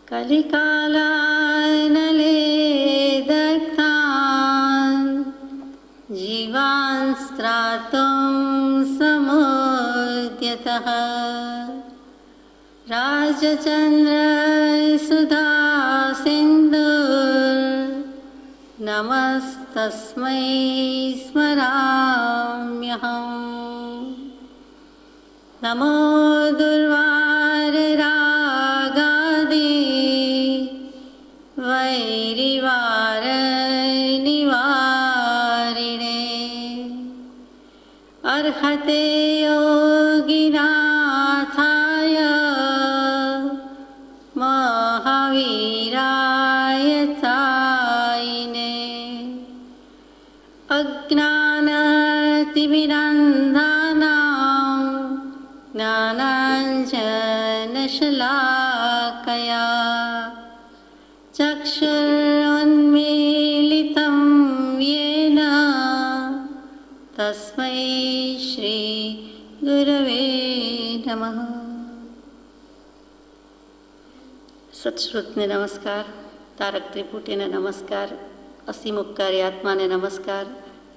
कलिकालानले दग्धान् जीवान् स्त्रातुं समुद्यतः राजचन्द्रसुधा सिन्धुर्नमस्तस्मै स्मराम्यहम्। नमो दुर्वाररागादि वैरिवारनिवारिणे अर्हते योगिनाथाय महावीराय तायिने अज्ञानतिमिरान्धानां ज्ञानाञ्जनशलाकया चक्षुरुन्मीलितं येन तस्मै श्रीगुरवे नमः। સત્શ્રુતને નમસ્કાર, તારક ત્રિપુટીને નમસ્કાર, અસીમ ઉપકારી આત્માને નમસ્કાર,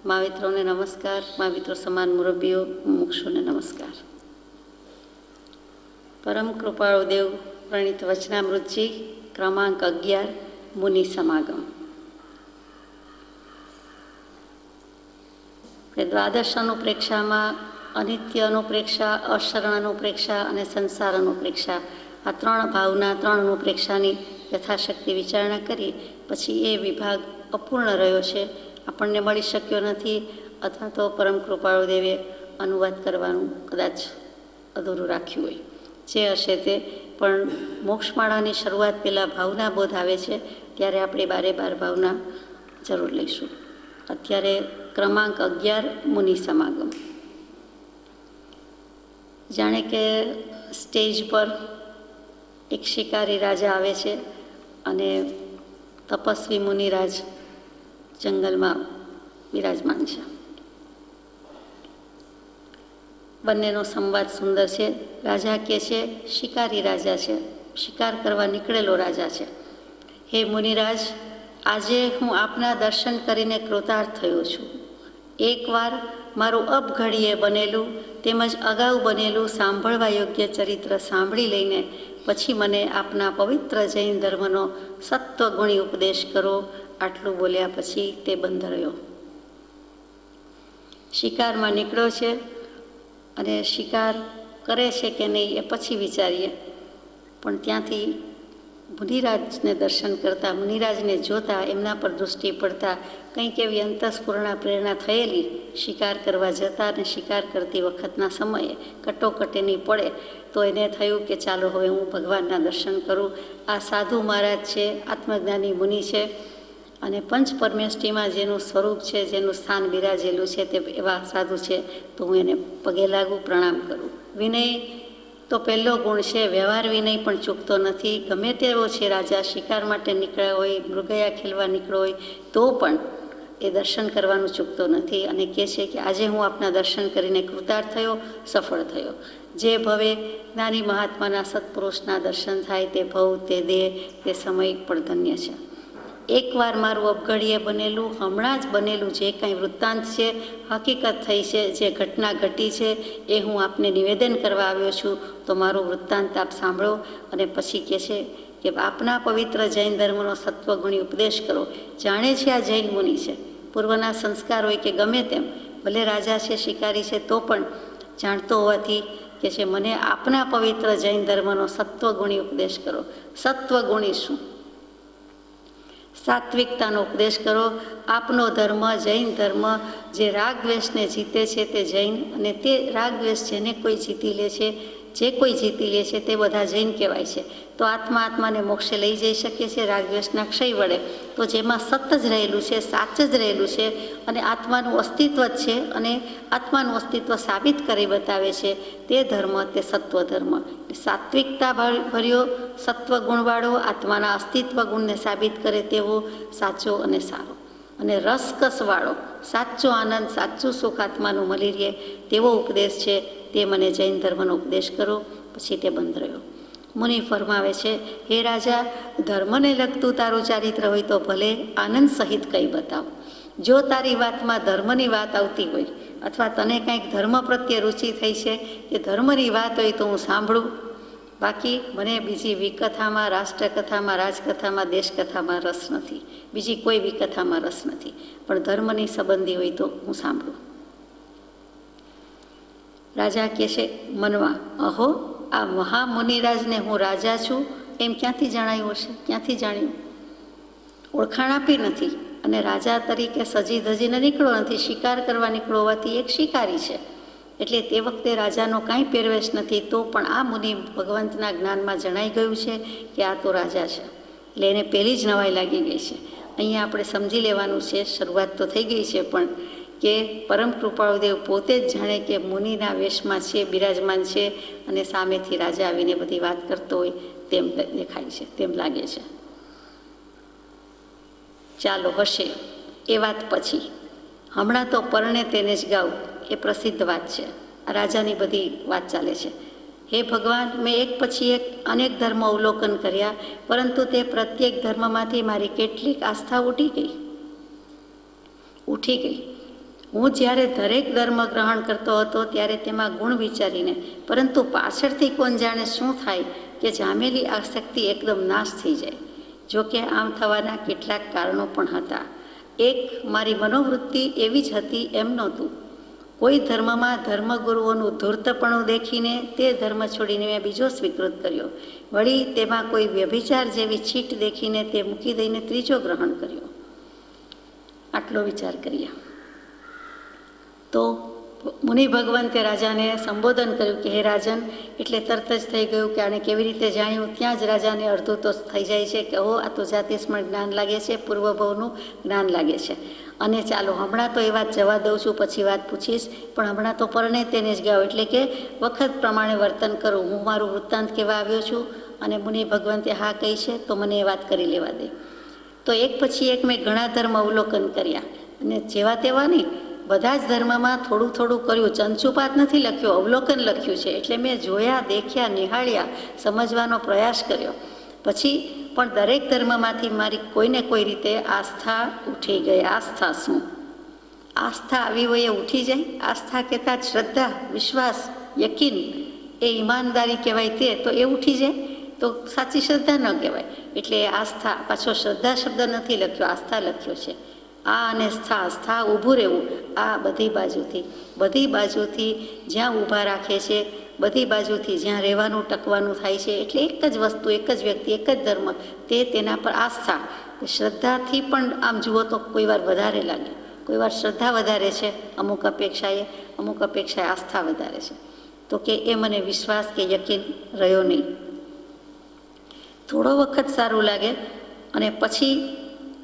માવિત્રોને નમસ્કાર, માવિત્રો સમાન મુરબ્બીઓ મુક્ષોને નમસ્કાર. પરમ કૃપાળુ દેવ પ્રણીત વચનામૃતજી ક્રમાંક 11 મુનિ સમાગમ. દ્વાદશ અનુપ્રેક્ષામાં અનિત્ય અનુપ્રેક્ષા, અશરણ અનુપ્રેક્ષા અને સંસાર અનુપ્રેક્ષા આ ત્રણ ભાવના, ત્રણ અનુપ્રેક્ષાની યથાશક્તિ વિચારણા કરી પછી એ વિભાગ અપૂર્ણ રહ્યો છે, આપણને મળી શક્યો નથી, અથવા તો પરમ કૃપાળુ દેવે અનુવાદ કરવાનું કદાચ અધૂરું રાખ્યું હોય. જે હશે તે પણ મોક્ષમાળાની શરૂઆત પહેલાં ભાવના બોધ આવે છે ત્યારે આપણે બારે બાર ભાવના જરૂર લઈશું. અત્યારે ક્રમાંક 11 મુનિ સમાગમ. જાણે કે સ્ટેજ પર એક શિકારી રાજા આવે છે અને તપસ્વી મુનિરાજ જંગલમાં બિરાજમાન છે. બંનેનો સંવાદ સુંદર છે. રાજા કહે છે, શિકારી રાજા છે, શિકાર કરવા નીકળેલો રાજા છે. હે મુનિરાજ, આજે હું આપના દર્શન કરીને કૃતાર્થ થયો છું. એકવાર મારું અપઘડીએ બનેલું તેમજ અગાઉ બનેલું સાંભળવા યોગ્ય ચરિત્ર સાંભળી લઈને પછી મને આપના પવિત્ર જૈન ધર્મનો સત્વગુણી ઉપદેશ કરો. આટલું બોલ્યા પછી તે બંધ રહ્યો. શિકારમાં નીકળ્યો છે અને શિકાર કરે છે કે નહીં એ પછી વિચારીએ, પણ ત્યાંથી મુનિરાજને દર્શન કરતાં, મુનિરાજને જોતાં, એમના પર દૃષ્ટિ પડતાં કંઈક એવી અંતઃસ્ફુરણા પ્રેરણા થયેલી શિકાર કરવા જતાં અને શિકાર કરતી વખતના સમયે કટોકટીની પડે તો એને થયું કે ચાલો હવે હું ભગવાનના દર્શન કરું. આ સાધુ મહારાજ છે, આત્મજ્ઞાની મુનિ છે અને પંચ પરમેષ્ઠીમાં જેનું સ્વરૂપ છે, જેનું સ્થાન બિરાજેલું છે તે એવા સાધુ છે, તો હું એને પગે લાગુ, પ્રણામ કરું. વિનય તો પહેલો ગુણ છે, વ્યવહાર વિનય પણ ચૂકતો નથી. ગમે તેવો છે રાજા, શિકાર માટે નીકળ્યો હોય, મૃગયા ખેલવા નીકળ્યો હોય તો પણ એ દર્શન કરવાનું ચૂકતો નથી અને કહે છે કે આજે હું આપના દર્શન કરીને કૃતાર્થ થયો, સફળ થયો. જે ભવે જ્ઞાની મહાત્માના સત્પુરુષના દર્શન થાય તે ભવ, તે દેહ, તે સમય પણ ધન્ય છે. એકવાર મારું અપઘડીએ બનેલું, હમણાં જ બનેલું જે કંઈ વૃત્તાંત છે, હકીકત થઈ છે, જે ઘટના ઘટી છે એ હું આપને નિવેદન કરવા આવ્યો છું. તો મારું વૃત્તાંત આપ સાંભળો. અને પછી કહે છે કે આપના પવિત્ર જૈન ધર્મનો સત્વગુણી ઉપદેશ કરો. જાણે છે આ જૈન મુનિ છે, પૂર્વના સંસ્કાર હોય કે ગમે તેમ, ભલે રાજા છે, શિકારી છે, તો પણ જાણતો હોવાથી કે છે મને આપના પવિત્ર જૈન ધર્મનો સત્વગુણી ઉપદેશ કરો. સત્વગુણી શું? સાત્વિકતાનો ઉપદેશ કરો. આપનો ધર્મ, જૈન ધર્મ, જે રાગદ્વેષને જીતે છે તે જૈન, અને તે રાગદ્વેષ જેને કોઈ જીતી લે છે, જે કોઈ જીતી લે છે તે બધા જૈન કહેવાય છે. તો આત્માને મોક્ષે લઈ જઈ શકે છે રાગદ્વેષના ક્ષય વડે. તો જેમાં સત જ રહેલું છે, સાચ જ રહેલું છે અને આત્માનું અસ્તિત્વ જ છે અને આત્માનું અસ્તિત્વ સાબિત કરી બતાવે છે તે ધર્મ, તે સત્વ ધર્મ. સાત્વિકતા ભર્યો સત્વ ગુણવાળો, આત્માના અસ્તિત્વ ગુણને સાબિત કરે તેવો સાચો અને સારો, અને રસકસવાળો સાચો આનંદ, સાચું સુખ આત્માનું મળી રહે તેવો ઉપદેશ છે તે મને જૈન ધર્મનો ઉપદેશ કરો. પછી તે બંધ રહ્યો. મુનિ ફરમાવે છે, હે રાજા, ધર્મને લગતું તારું ચારિત્ર હોય તો ભલે આનંદ સહિત કંઈ બતાવ. જો તારી વાતમાં ધર્મની વાત આવતી હોય અથવા તને કંઈક ધર્મ પ્રત્યે રુચિ થઈ છે કે ધર્મની વાત હોય તો હું સાંભળું. બાકી મને બીજી વિકથામાં, રાષ્ટ્રકથામાં, રાજકથામાં, દેશકથામાં રસ નથી. બીજી કોઈ વિકથામાં રસ નથી, પણ ધર્મની સંબંધી હોય તો હું સાંભળું. રાજા કહે છે મનવા, અહો, આ મહામુનિરાજને હું રાજા છું એમ ક્યાંથી જણાયું હશે? ક્યાંથી જાણ્યું? ઓળખાણ આપી નથી. અને રાજા તરીકે સજી ધજીને નીકળો નથી, શિકાર કરવા નીકળો હોવાથી એક શિકારી છે. એટલે તે વખતે રાજાનો કાંઈ પહેરવેશ નથી, તો પણ આ મુનિ ભગવંતના જ્ઞાનમાં જણાઈ ગયું છે કે આ તો રાજા છે. એટલે એને પહેલી જ નવાઈ લાગી ગઈ છે. અહીંયા આપણે સમજી લેવાનું છે, શરૂઆત તો થઈ ગઈ છે, પણ કે પરમ કૃપાળુદેવ પોતે જ જાણે કે મુનિના વેશમાં છે, બિરાજમાન છે, અને સામેથી રાજા આવીને બધી વાત કરતો હોય તેમ દેખાય છે, તેમ લાગે છે. ચાલો હશે એ વાત પછી. હમણાં તો પરણે તેને જ ગાઉં એ પ્રસિદ્ધ વાત છે. આ રાજાની બધી વાત ચાલે છે. હે ભગવાન, મેં એક પછી એક અનેક ધર્મ અવલોકન કર્યા, પરંતુ તે પ્રત્યેક ધર્મમાંથી મારી કેટલીક આસ્થા ઉઠી ગઈ. હું જ્યારે દરેક ધર્મ ગ્રહણ કરતો હતો ત્યારે તેમાં ગુણ વિચારીને, પરંતુ પાછળથી કોણ જાણે શું થાય કે જામેલી આસક્તિ એકદમ નાશ થઈ જાય. જોકે આમ થવાના કેટલાક કારણો પણ હતા. એક, મારી મનોવૃત્તિ એવી જ હતી એમ નહોતું. કોઈ ધર્મમાં ધર્મગુરુઓનું ધૂર્તપણું દેખીને તે ધર્મ છોડીને મેં બીજો સ્વીકૃત કર્યો. વળી તેમાં કોઈ વ્યભિચાર જેવી છીટ દેખીને તે મૂકી દઈને ત્રીજો ગ્રહણ કર્યો. આટલો વિચાર કરીએ તો મુનિ ભગવંતે રાજાને સંબોધન કર્યું કે હે રાજન, એટલે તરત જ થઈ ગયું કે આને કેવી રીતે જાણ્યું. ત્યાં જ રાજાને અડધું તો થઈ જાય છે કે ઓ, આ તો જાતિસ્મરણ જ્ઞાન લાગે છે, પૂર્વભવનું જ્ઞાન લાગે છે. અને ચાલો હમણાં તો એ વાત જવા દઉં છું, પછી વાત પૂછીશ, પણ હમણાં તો પરણે તેને જ ગાઉં, એટલે કે વખત પ્રમાણે વર્તન કરું. હું મારું વૃત્તાંત કહેવા આવ્યો છું અને મુનિ ભગવંતે હા કહી છે તો મને એ વાત કરી લેવા દે. તો એક પછી એક મેં ઘણા ધર્મ અવલોકન કર્યા, અને જેવા તેવા નહીં, બધા જ ધર્મમાં થોડું થોડું કર્યું. ચંચુપાત નથી લખ્યું, અવલોકન લખ્યું છે. એટલે મેં જોયા, દેખ્યા, નિહાળ્યા, સમજવાનો પ્રયાસ કર્યો. પછી પણ દરેક ધર્મમાંથી મારી કોઈને કોઈ રીતે આસ્થા ઉઠી ગઈ. આસ્થા શું? આસ્થા આવી હોય એ ઉઠી જાય. આસ્થા કહેતા શ્રદ્ધા, વિશ્વાસ, યકીન, એ ઈમાનદારી કહેવાય. તે તો એ ઉઠી જાય તો સાચી શ્રદ્ધા ન કહેવાય. એટલે આસ્થા, પાછો શ્રદ્ધા શબ્દ નથી લખ્યો, આસ્થા લખ્યો છે. આ અને સ્થા ઊભું રહેવું. આ બધી બાજુથી જ્યાં ઊભા રાખે છે, બધી બાજુથી જ્યાં રહેવાનું, ટકવાનું થાય છે. એટલે એક જ વસ્તુ, એક જ વ્યક્તિ, એક જ ધર્મ, તે તેના પર આસ્થા. શ્રદ્ધાથી પણ આમ જુઓ તો કોઈ વાર વધારે લાગે, કોઈ વાર શ્રદ્ધા વધારે છે અમુક અપેક્ષાએ આસ્થા વધારે છે. તો કે એ મને વિશ્વાસ કે યકીન રહ્યો નહીં. થોડો વખત સારું લાગે અને પછી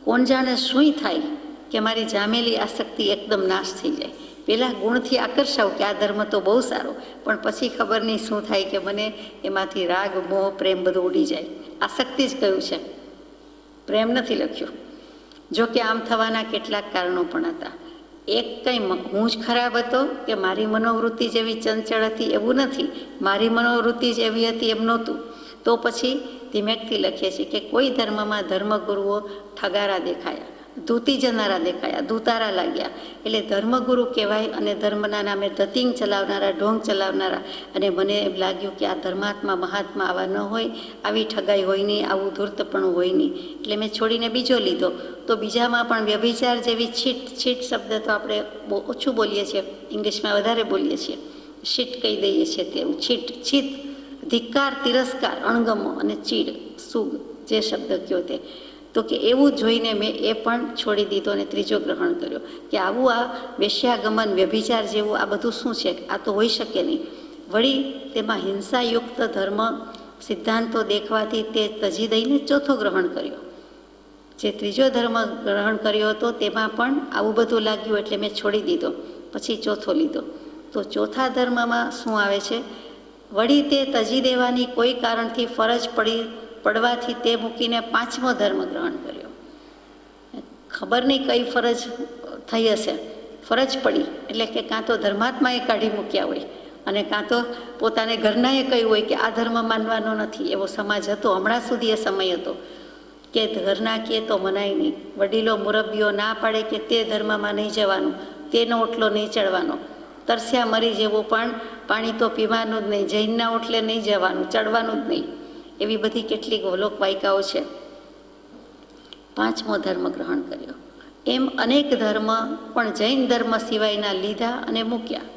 કોણ જાણે શું થાય કે મારી જામેલી આસક્તિ એકદમ નાશ થઈ જાય. પહેલાં ગુણથી આકર્ષાવ કે આ ધર્મ તો બહુ સારો, પણ પછી ખબર નહીં શું થાય કે મને એમાંથી રાગ, મોહ, પ્રેમ બધું ઉડી જાય. આસક્તિ જ કહ્યું છે, પ્રેમ નથી લખ્યું. જો કે આમ થવાના કેટલાક કારણો પણ હતા. એક, કંઈ હું જ ખરાબ હતો કે મારી મનોવૃત્તિ જેવી ચંચળ હતી એવું નથી. મારી મનોવૃત્તિ જ એવી હતી એમ નહોતું. તો પછી ધીમેકથી લખીએ છીએ કે કોઈ ધર્મમાં ધર્મગુરુઓ ઠગારા દેખાયા, ધૂતી જનારા દેખાયા, ધૂતારા લાગ્યા. એટલે ધર્મગુરુ કહેવાય અને ધર્મના નામે ધતિંગ ચલાવનારા, ઢોંગ ચલાવનારા. અને મને એમ લાગ્યું કે આ ધર્માત્મા, મહાત્મા આવા ન હોય, આવી ઠગાઈ હોય નહીં, આવું ધૂર્તપણું હોય નહીં. એટલે મેં છોડીને બીજો લીધો. તો બીજામાં પણ વ્યભિચાર જેવી છીટ શબ્દ તો આપણે બહુ ઓછું બોલીએ છીએ, ઇંગ્લિશમાં વધારે બોલીએ છીએ, શીટ કહી દઈએ છીએ તેવું. છીત, ધિક્કાર, તિરસ્કાર, અણગમો અને ચીડ, સુગ, જે શબ્દ કહ્યો તે. તો કે એવું જોઈને મેં એ પણ છોડી દીધો અને ત્રીજો ગ્રહણ કર્યો કે આવું આ વેશ્યાગમન, વ્યભિચાર જેવું આ બધું શું છે? આ તો હોઈ શકે નહીં. વળી તેમાં હિંસાયુક્ત ધર્મ સિદ્ધાંતો દેખવાથી તે તજી દઈને ચોથો ગ્રહણ કર્યો. જે ત્રીજો ધર્મ ગ્રહણ કર્યો હતો તેમાં પણ આવું બધું લાગ્યું, એટલે મેં છોડી દીધો. પછી ચોથો લીધો. તો ચોથા ધર્મમાં શું આવે છે? વળી તે તજી દેવાની કોઈ કારણથી ફરજ પડવાથી તે મૂકીને પાંચમો ધર્મ ગ્રહણ કર્યો. ખબર નહીં કઈ ફરજ થઈ હશે, ફરજ પડી એટલે કે કાં તો ધર્માત્માએ કાઢી મૂક્યા હોય, અને કાં તો પોતાને ઘરનાએ કહ્યું હોય કે આ ધર્મ માનવાનો નથી, એવો સમાજ હતો. હમણાં સુધી એ સમય હતો કે ઘરના કહે તો મનાય નહીં, વડીલો મુરબ્બીઓ ના પાડે કે તે ધર્મમાં નહીં જવાનું, તેનો ઓટલો નહીં ચડવાનો, તરસ્યા મરી જેવું પણ પાણી તો પીવાનું જ નહીં, જૈનના ઓટલે નહીં જવાનું, ચડવાનું જ નહીં. એવી બધી કેટલીક લોકવાયકાઓ છે. 5મો ધર્મ ગ્રહણ કર્યો. એમ અનેક ધર્મ પણ જૈન ધર્મ સિવાયના લીધા અને મૂક્યા.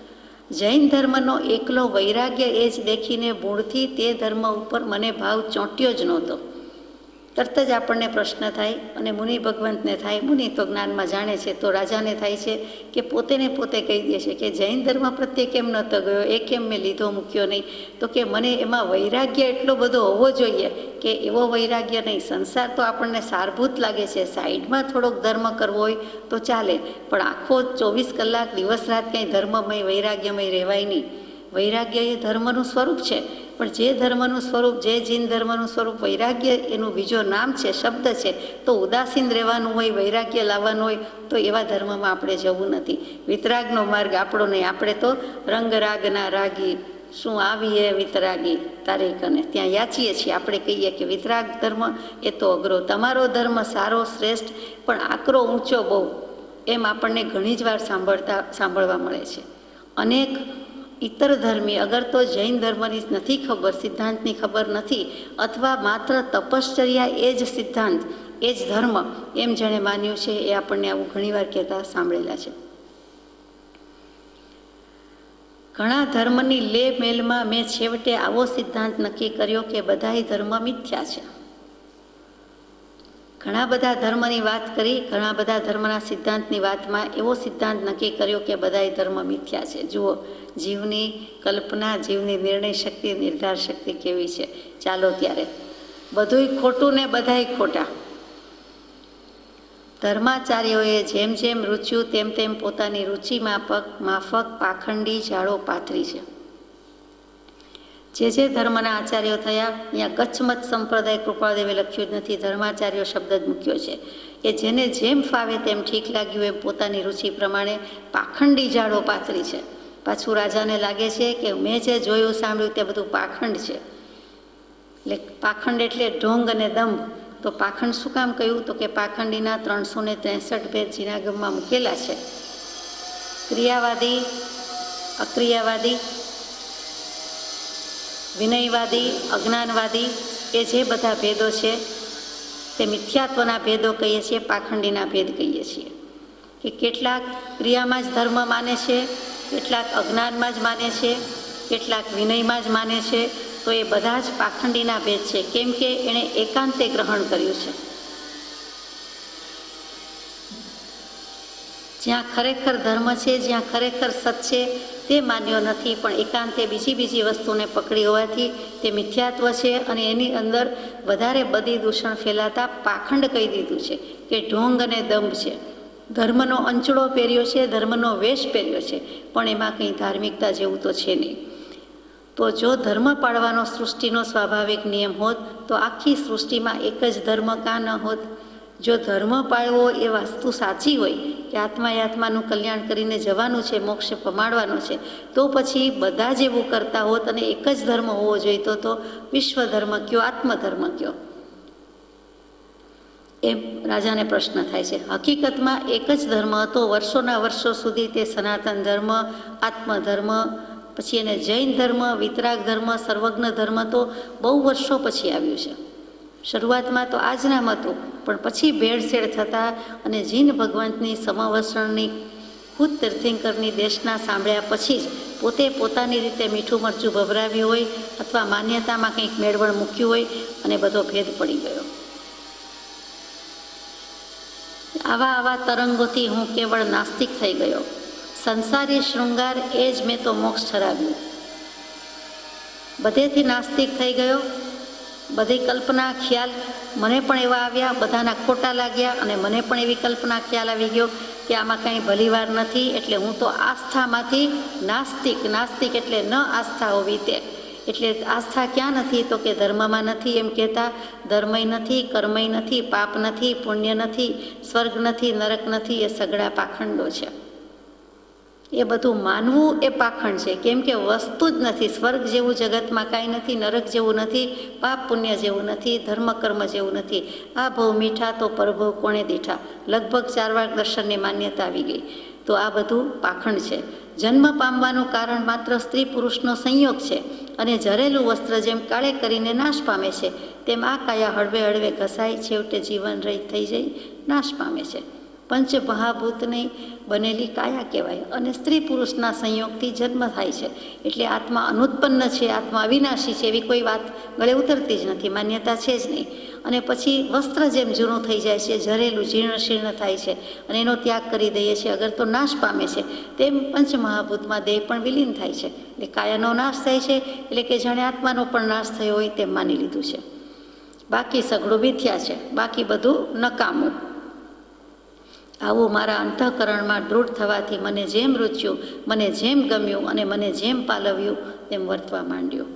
જૈન ધર્મનો એકલો વૈરાગ્ય એ જ દેખીને મૂળથી તે ધર્મ ઉપર મને ભાવ ચોંટ્યો જ નહોતો. તરત જ આપણને પ્રશ્ન થાય, અને મુનિ ભગવંતને થાય, મુનિ તો જ્ઞાનમાં જાણે છે, તો રાજાને થાય છે કે પોતે કહી દે છે કે જૈન ધર્મ પ્રત્યે કેમ નહોતો ગયો, એ કેમ મેં લીધો મૂક્યો નહીં? તો કે મને એમાં વૈરાગ્ય એટલો બધો હોવો જોઈએ કે એવો વૈરાગ્ય નહીં. સંસાર તો આપણને સારભૂત લાગે છે, સાઈડમાં થોડોક ધર્મ કરવો હોય તો ચાલે, પણ આખો 24 કલાક દિવસ રાત કંઈ ધર્મમય વૈરાગ્યમય રહેવાય નહીં. વૈરાગ્ય એ ધર્મનું સ્વરૂપ છે, પણ જે ધર્મનું સ્વરૂપ, જે જૈન ધર્મનું સ્વરૂપ વૈરાગ્ય એનું બીજો નામ છે, શબ્દ છે, તો ઉદાસીન રહેવાનું હોય, વૈરાગ્ય લાવવાનું હોય તો એવા ધર્મમાં આપણે જવું નથી. વિતરાગનો માર્ગ આપણો નહીં. આપણે તો રંગરાગના રાગી શું આવીએ વિતરાગી તારે કને, ત્યાં યાચીએ છીએ. આપણે કહીએ કે વિતરાગ ધર્મ એ તો અઘરો, તમારો ધર્મ સારો શ્રેષ્ઠ પણ આકરો ઊંચો બહુ, એમ આપણને ઘણી જ વાર સાંભળવા મળે છે. અનેક ઇતર ધર્મી અગર તો જૈન ધર્મની નથી ખબર, સિદ્ધાંતની ખબર નથી, અથવા માત્ર તપશ્ચર્યા એ જ સિદ્ધાંત, એ જ ધર્મ એમ જેણે માન્યું છે, એ આપણને આવું ઘણીવાર કહેતા સાંભળેલા છે. ઘણા ધર્મની લે મેલમાં મેં છેવટે આવો સિદ્ધાંત નક્કી કર્યો કે બધાય ધર્મ મિથ્યા છે. ઘણા બધા ધર્મની વાત કરી, ઘણા બધા ધર્મના સિદ્ધાંતની વાતમાં એવો સિદ્ધાંત નક્કી કર્યો કે બધાય ધર્મ મિથ્યા છે. જુઓ, જીવની કલ્પના, જીવની નિર્ણય શક્તિ, નિર્ધાર શક્તિ કેવી છે. ચાલો ત્યારે બધુંય ખોટું ને બધાય ખોટા. ધર્માચાર્યોએ જેમ જેમ રૂચ્યું તેમ તેમ પોતાની રુચિ માફક પાખંડી જાળો પાથરી છે. જે ધર્મના આચાર્યો થયા, અહીંયા ગચ્છમત સંપ્રદાય કૃપાળદેવે લખ્યું જ નથી, ધર્માચાર્યો શબ્દ જ મૂક્યો છે. એ જેને જેમ ફાવે તેમ ઠીક લાગ્યું એમ પોતાની રુચિ પ્રમાણે પાખંડી જાળો પાથરી છે. પાછું રાજાને લાગે છે કે મેં જે જોયું સાંભળ્યું તે બધું પાખંડ છે. એટલે પાખંડ એટલે ઢોંગ અને દંભ. તો પાખંડ શું કામ કહ્યું? તો કે પાખંડીના 363 ભેદ જીનાગમમાં મૂકેલા છે. ક્રિયાવાદી, અક્રિયાવાદી, વિનયવાદી, અજ્ઞાનવાદી, એ જે બધા ભેદો છે તે મિથ્યાત્વના ભેદો કહીએ છીએ, પાખંડીના ભેદ કહીએ છીએ. કે કેટલાક ક્રિયામાં જ ધર્મ માને છે, કેટલાક અજ્ઞાનમાં જ માને છે, કેટલાક વિનયમાં જ માને છે. તો એ બધા જ પાખંડીના ભેદ છે, કેમ કે એણે એકાંતે ગ્રહણ કર્યું છે. જ્યાં ખરેખર ધર્મ છે, જ્યાં ખરેખર સત છે તે માન્યો નથી, પણ એકાંતે બીજી વસ્તુને પકડી હોવાથી તે મિથ્યાત્વ છે, અને એની અંદર વધારે બદી દૂષણ ફેલાતા પાખંડ કહી દીધું છે કે ઢોંગ અને દંભ છે. ધર્મનો અંચળો પહેર્યો છે, ધર્મનો વેશ પહેર્યો છે, પણ એમાં કંઈ ધાર્મિકતા જેવું તો છે નહીં. તો જો ધર્મ પાળવાનો સૃષ્ટિનો સ્વાભાવિક નિયમ હોત તો આખી સૃષ્ટિમાં એક જ ધર્મ કાં ન હોત? જો ધર્મ પાળવો એ વસ્તુ સાચી હોય કે આત્માએ આત્માનું કલ્યાણ કરીને જવાનું છે, મોક્ષ પમાડવાનો છે, તો પછી બધા જ એવું કરતા હોત અને એક જ ધર્મ હોવો જોઈતો તો વિશ્વ ધર્મ કયો, આત્મધર્મ કયો? એમ રાજાને પ્રશ્ન થાય છે. હકીકતમાં એક જ ધર્મ હતો, વર્ષોના વર્ષો સુધી તે સનાતન ધર્મ, આત્મધર્મ, પછી એને જૈન ધર્મ, વિતરાગ ધર્મ, સર્વજ્ઞ ધર્મ તો બહુ વર્ષો પછી આવ્યું છે. શરૂઆતમાં તો આ જ નામ હતું, પણ પછી ભેળસેળ થતાં અને જીન ભગવંતની સમવસ્ત્રણની ખુદ તીર્થંકરની દેશના સાંભળ્યા પછી જ પોતે પોતાની રીતે મીઠું મરચું ભભરાવ્યું હોય અથવા માન્યતામાં કંઈક મેળવણ મૂક્યું હોય અને બધો ભેદ પડી ગયો. આવા તરંગોથી હું કેવળ નાસ્તિક થઈ ગયો. સંસારી શૃંગાર એ જ મેં તો મોક્ષ ઠરાવ્યું. બધેથી નાસ્તિક થઈ ગયો. બધી કલ્પના ખ્યાલ મને પણ એવા આવ્યા, બધાના ખોટા લાગ્યા, અને મને પણ એવી કલ્પના ખ્યાલ આવી ગયો કે આમાં કંઈ ભલીવાર નથી. એટલે હું તો આસ્થામાંથી નાસ્તિક એટલે ન આસ્થા હોવી તે. એટલે આસ્થા ક્યાં નથી? તો કે ધર્મમાં નથી એમ કહેતા. ધર્મય નથી, કર્મય નથી, પાપ નથી, પુણ્ય નથી, સ્વર્ગ નથી, નરક નથી, એ સગડા પાખંડો છે. એ બધું માનવું એ પાખંડ છે, કેમ કે વસ્તુ જ નથી. સ્વર્ગ જેવું જગતમાં કાંઈ નથી, નરક જેવું નથી, પાપ પુણ્ય જેવું નથી, ધર્મ કર્મ જેવું નથી. આ ભવ મીઠા તો પરભવ કોણે દીઠા, લગભગ 4 વાર દર્શનની માન્યતા આવી ગઈ. તો આ બધું પાખંડ છે. જન્મ પામવાનું કારણ માત્ર સ્ત્રી પુરુષનો સંયોગ છે, અને ઝરેલું વસ્ત્ર જેમ કાળે કરીને નાશ પામે છે, તેમ આ કાયા હળવે હળવે ઘસાઈ છેવટે જીવન રહિત થઈ જઈ નાશ પામે છે. પંચ મહાભૂતની બનેલી કાયા કહેવાય, અને સ્ત્રી પુરુષના સંયોગથી જન્મ થાય છે. એટલે આત્મા અનુત્પન્ન છે, આત્મા અવિનાશી છે, એવી કોઈ વાત ગળે ઉતરતી જ નથી, માન્યતા છે જ નહીં. અને પછી વસ્ત્ર જેમ જૂનું થઈ જાય છે, ઝરેલું જીર્ણ શીર્ણ થાય છે, અને એનો ત્યાગ કરી દઈએ છીએ અગર તો નાશ પામે છે, તેમ પંચમહાભૂતમાં દેહ પણ વિલીન થાય છે. એટલે કાયાનો નાશ થાય છે, એટલે કે જાણે આત્માનો પણ નાશ થયો હોય તેમ માની લીધું છે. બાકી સઘળું મિથ્યા છે, બાકી બધું નકામું. આવું મારા અંતઃકરણમાં દૃઢ થવાથી મને જેમ રૂચ્યું, મને જેમ ગમ્યું અને મને જેમ પાલવ્યું તેમ વર્તવા માંડ્યું.